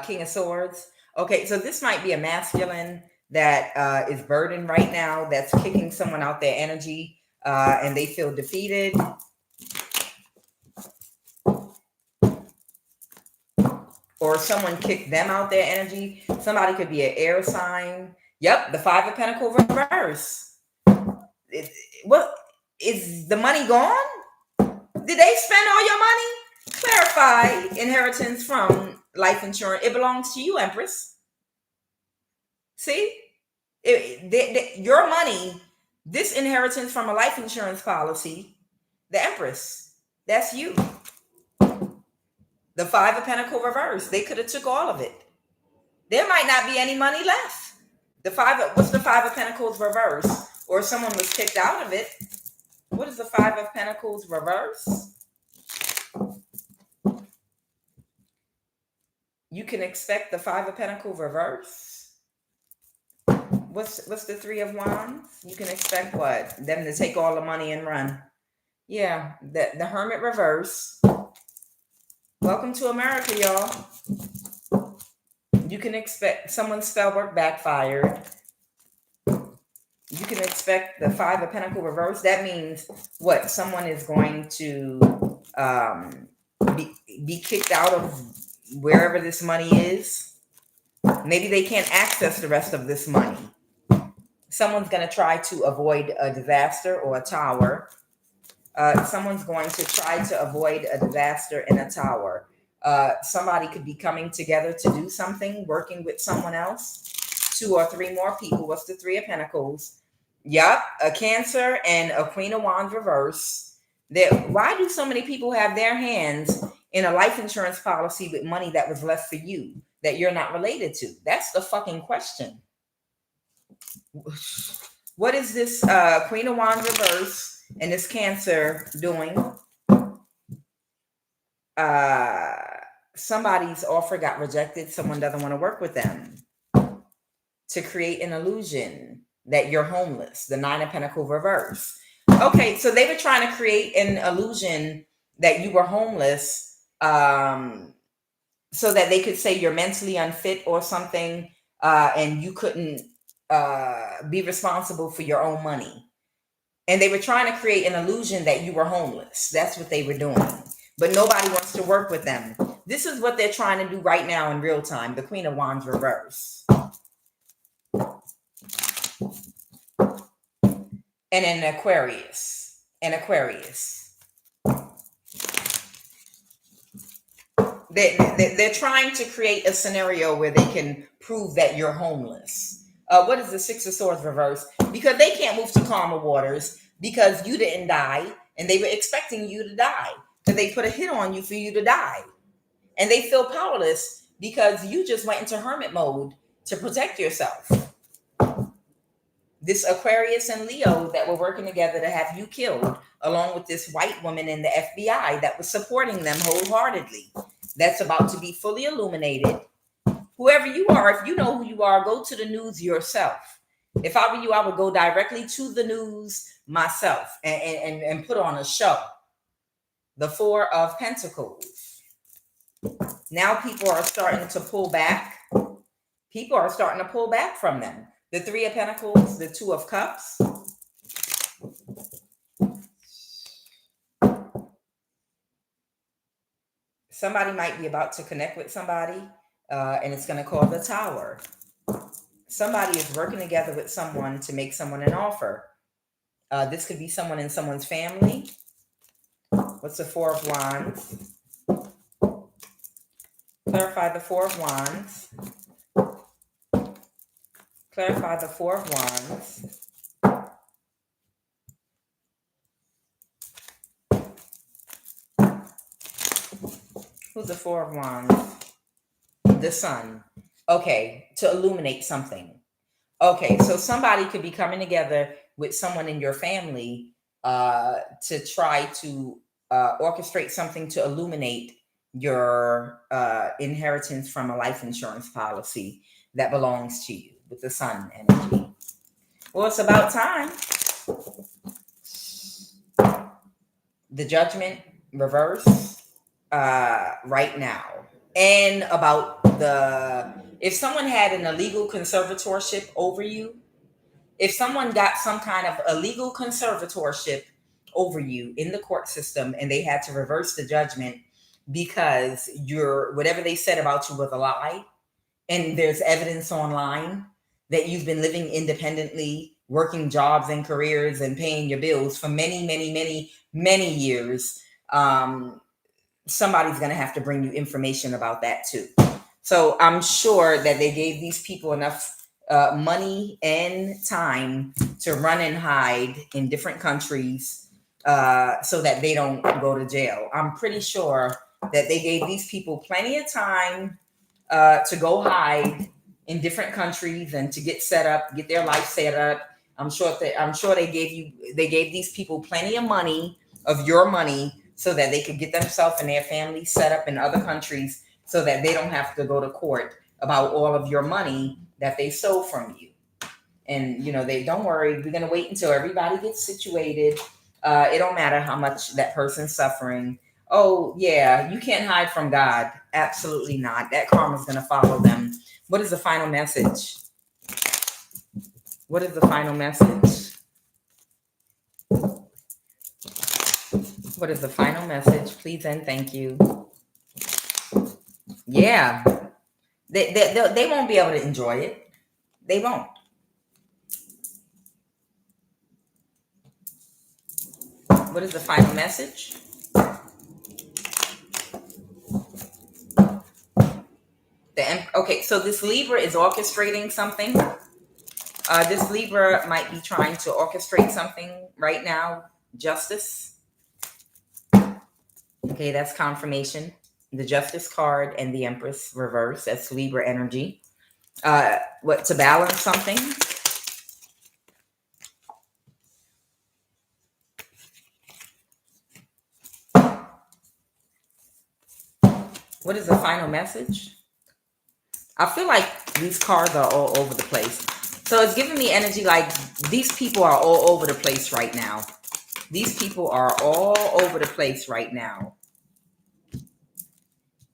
King of Swords. Okay, so this might be a masculine that is burdened right now, that's kicking someone out their energy, and they feel defeated. Or someone kicked them out their energy. Somebody could be an air sign. Yep, the Five of Pentacles reverse. What is the money gone? Did they spend all your money? Clarify inheritance from life insurance. It belongs to you, Empress. See, your money, this inheritance from a life insurance policy, the Empress, that's you. The Five of Pentacles reverse. They could have took all of it. There might not be any money left. What's the Five of Pentacles reverse? Or someone was kicked out of it. What is the Five of Pentacles reverse? You can expect the Five of Pentacles reverse. What's the Three of Wands? You can expect what? Them to take all the money and run. Yeah, the Hermit reverse. Welcome to America, y'all. You can expect someone's spell work backfired. You can expect the Five of Pentacles reverse. That means what? Someone is going to be kicked out of wherever this money is. Maybe they can't access the rest of this money. Someone's going to try to avoid a disaster or a tower. Someone's going to try to avoid a disaster in a tower. Somebody could be coming together to do something, working with someone else. 2 or 3 more people. What's the Three of Pentacles? Yup, a Cancer and a Queen of Wands reverse. That why do so many people have their hands in a life insurance policy with money that was left for you that you're not related to? That's the fucking question. What is this Queen of Wands reverse and this Cancer doing? Somebody's offer got rejected. Someone doesn't want to work with them to create an illusion that you're homeless. The Nine of Pentacles reverse. Okay, so they were trying to create an illusion that you were homeless, so that they could say you're mentally unfit or something, and you couldn't be responsible for your own money. And they were trying to create an illusion that you were homeless. That's what they were doing. But nobody wants to work with them. This is what they're trying to do right now in real time. The Queen of Wands reverse. And an Aquarius. They're trying to create a scenario where they can prove that you're homeless. What is the Six of Swords reverse? Because they can't move to calmer waters because you didn't die and they were expecting you to die. So they put a hit on you for you to die. And they feel powerless because you just went into hermit mode to protect yourself. This Aquarius and Leo that were working together to have you killed, along with this white woman in the FBI that was supporting them wholeheartedly. That's about to be fully illuminated. Whoever you are, if you know who you are, go to the news yourself. If I were you, I would go directly to the news myself and put on a show. The Four of Pentacles. Now people are starting to pull back. People are starting to pull back from them. The Three of Pentacles, the Two of Cups. Somebody might be about to connect with somebody, and it's going to call the Tower. Somebody is working together with someone to make someone an offer. This could be someone in someone's family. What's the Four of Wands? Clarify the Four of Wands. Clarify the Four of Wands. Who's the Four of Wands? The Sun. Okay, to illuminate something. Okay, so somebody could be coming together with someone in your family to try to orchestrate something to illuminate your inheritance from a life insurance policy that belongs to you with the Sun energy. Well, it's about time. The Judgment reverse right now. And about if someone had an illegal conservatorship over you, if someone got some kind of illegal conservatorship over you in the court system and they had to reverse the judgment because whatever they said about you was a lie, and there's evidence online that you've been living independently, working jobs and careers and paying your bills for many, many, many, many years, somebody's going to have to bring you information about that too. So I'm sure that they gave these people enough money and time to run and hide in different countries so that they don't go to jail. I'm pretty sure that they gave these people plenty of time to go hide in different countries and to get set up, get their life set up. I'm sure they gave these people plenty of money, of your money, so that they could get themselves and their family set up in other countries so that they don't have to go to court about all of your money that they stole from you. And, they don't worry. We're going to wait until everybody gets situated. It don't matter how much that person's suffering. Oh, yeah, you can't hide from God. Absolutely not. That karma is going to follow them. What is the final message? What is the final message? What is the final message? Please and thank you. Yeah. They won't be able to enjoy it. They won't. What is the final message? Okay, so this Libra is orchestrating something. This Libra might be trying to orchestrate something right now. Justice. Okay, that's confirmation. The Justice card and the Empress reverse. That's Libra energy. What, to balance something? What is the final message? I feel like these cards are all over the place. So it's giving me energy like these people are all over the place right now. These people are all over the place right now.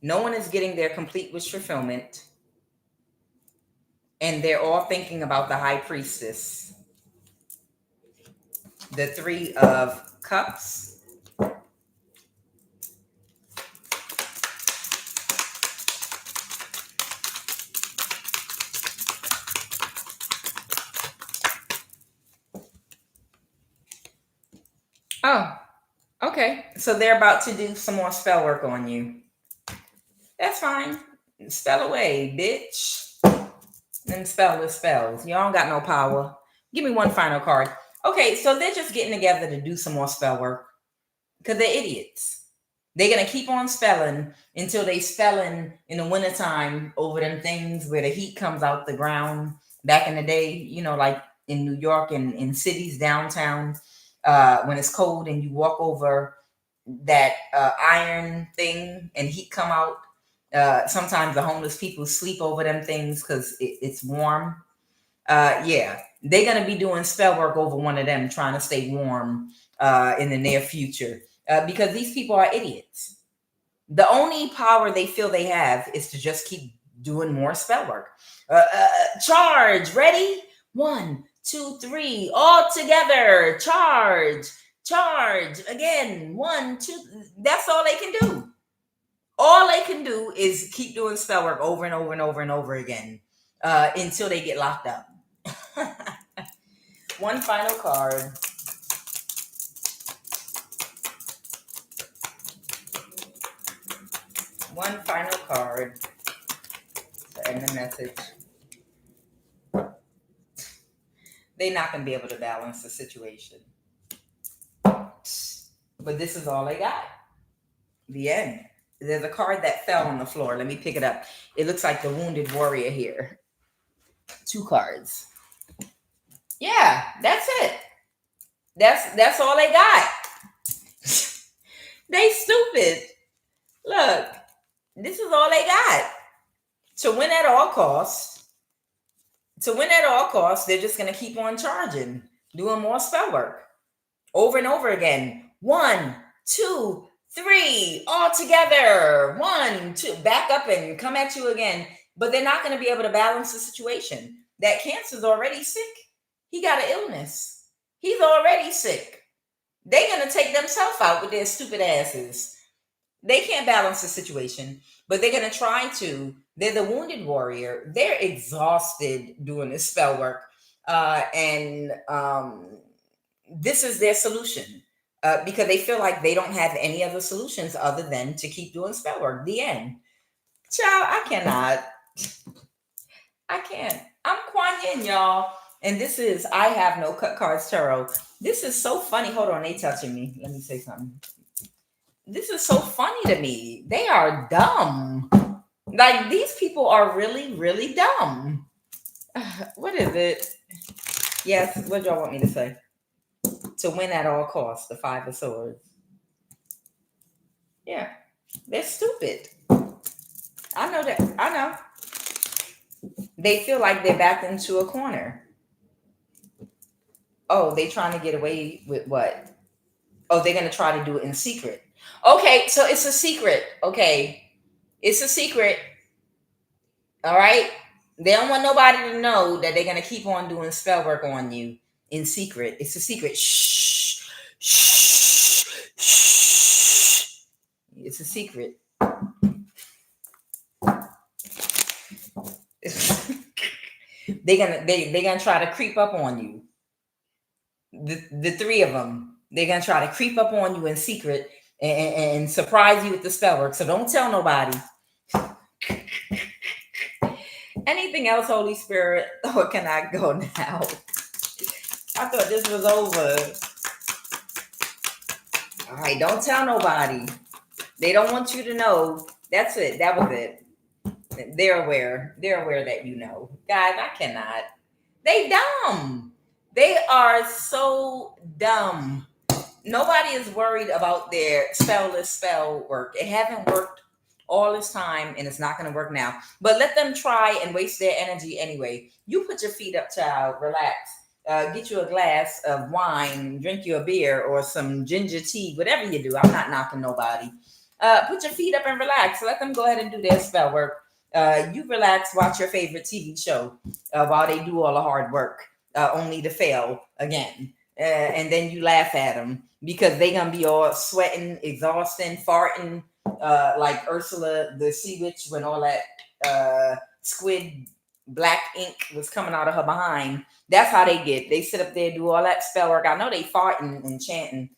No one is getting their complete wish fulfillment. And they're all thinking about the High Priestess. The Three of Cups. Oh, okay. So they're about to do some more spell work on you. That's fine. Spell away, bitch. And spell the spells. Y'all don't got no power. Give me one final card. Okay, so they're just getting together to do some more spell work. Because they're idiots. They're going to keep on spelling until they spelling in the wintertime over them things where the heat comes out the ground. Back in the day, you know, like in New York and in cities downtown, when it's cold and you walk over that iron thing and heat come out. Sometimes the homeless people sleep over them things because it's warm. Yeah, they're going to be doing spell work over one of them, trying to stay warm in the near future. Because these people are idiots. The only power they feel they have is to just keep doing more spell work. Charge, ready? 1, 2, 3, all together. Charge, charge. Again, 1, 2. That's all they can do. All they can do is keep doing spell work over and over and over and over again until they get locked up. One final card. One final card to end the message. They're not going to be able to balance the situation. But this is all they got. The end. There's a card that fell on the floor. Let me pick it up. It looks like the Wounded Warrior here. 2 cards. Yeah, that's it. That's all they got. They stupid. Look, this is all they got. To win at all costs. To win at all costs, they're just going to keep on charging, doing more spell work over and over again. 1, 2, 3, all together. 1, 2, back up and come at you again. But they're not going to be able to balance the situation. That Cancer's already sick. He got an illness. He's already sick. They're going to take themselves out with their stupid asses. They can't balance the situation, but they're going to try to. They're the Wounded Warrior. They're exhausted doing this spell work. And this is their solution because they feel like they don't have any other solutions other than to keep doing spell work. The end. Child, I cannot. I can't. I'm Quan Yin, y'all. And this is I Have No Cut Cards Tarot. This is so funny. Hold on, they touching me. Let me say something. This is so funny to me. They are dumb. Like, these people are really, really dumb. What is it? Yes, what do y'all want me to say? To win at all costs, the 5 of Swords. Yeah, they're stupid. I know that. I know. They feel like they're backed into a corner. Oh, they trying to get away with what? Oh, they're going to try to do it in secret. Okay, so it's a secret. Okay, it's a secret. All right? They don't want nobody to know that they're going to keep on doing spell work on you in secret. It's a secret. Shh. Shh. Shh. It's a secret. They're gonna try to creep up on you. The 3 of them. They're gonna try to creep up on you in secret and surprise you with the spell work. So don't tell nobody. And Anything else, Holy Spirit? Or can I go now? I thought this was over. All right, don't tell nobody. They don't want you to know. That's it. That was it. They're aware. They're aware that you know. Guys, I cannot. They dumb. They are so dumb. Nobody is worried about their spellless spell work. It haven't worked all this time, and it's not going to work now. But let them try and waste their energy anyway. You put your feet up, child. Relax. Get you a glass of wine, drink you a beer or some ginger tea, whatever you do. I'm not knocking nobody. Put your feet up and relax. Let them go ahead and do their spell work. You relax, watch your favorite TV show while they do all the hard work, only to fail again. And then you laugh at them because they gonna be all sweating, exhausting, farting, like Ursula the Sea Witch when all that squid black ink was coming out of her behind. That's how they get. They sit up there, do all that spell work. I know they farting and chanting.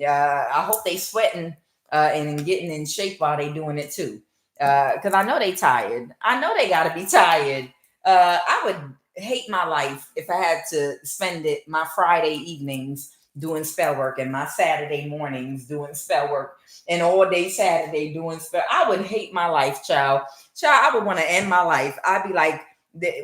I hope they sweating and getting in shape while they doing it too. Because I know they tired. I know they gotta be tired. I would hate my life if I had to spend it my Friday evenings doing spell work and my Saturday mornings doing spell work and all day Saturday doing spell. I would hate my life, child. I would want to end my life. I'd be like,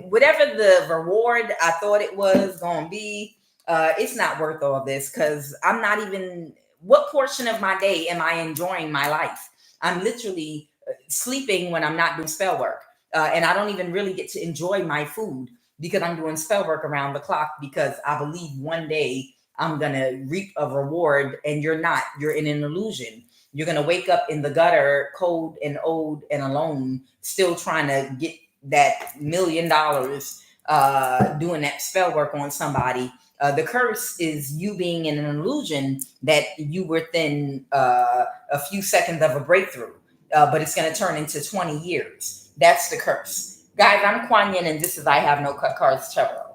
whatever the reward I thought it was gonna be, it's not worth all this because I'm not even. What portion of my day am I enjoying my life? I'm literally sleeping when I'm not doing spell work, and I don't even really get to enjoy my food because I'm doing spell work around the clock because I believe one day I'm gonna reap a reward, and you're not. You're in an illusion. You're gonna wake up in the gutter, cold and old and alone, still trying to get that $1 million doing that spell work on somebody. The curse is you being in an illusion that you were within a few seconds of a breakthrough, but it's going to turn into 20 years. That's the curse. Guys, I'm Kuan Yin, and this is I Have No Cut Cards Tarot.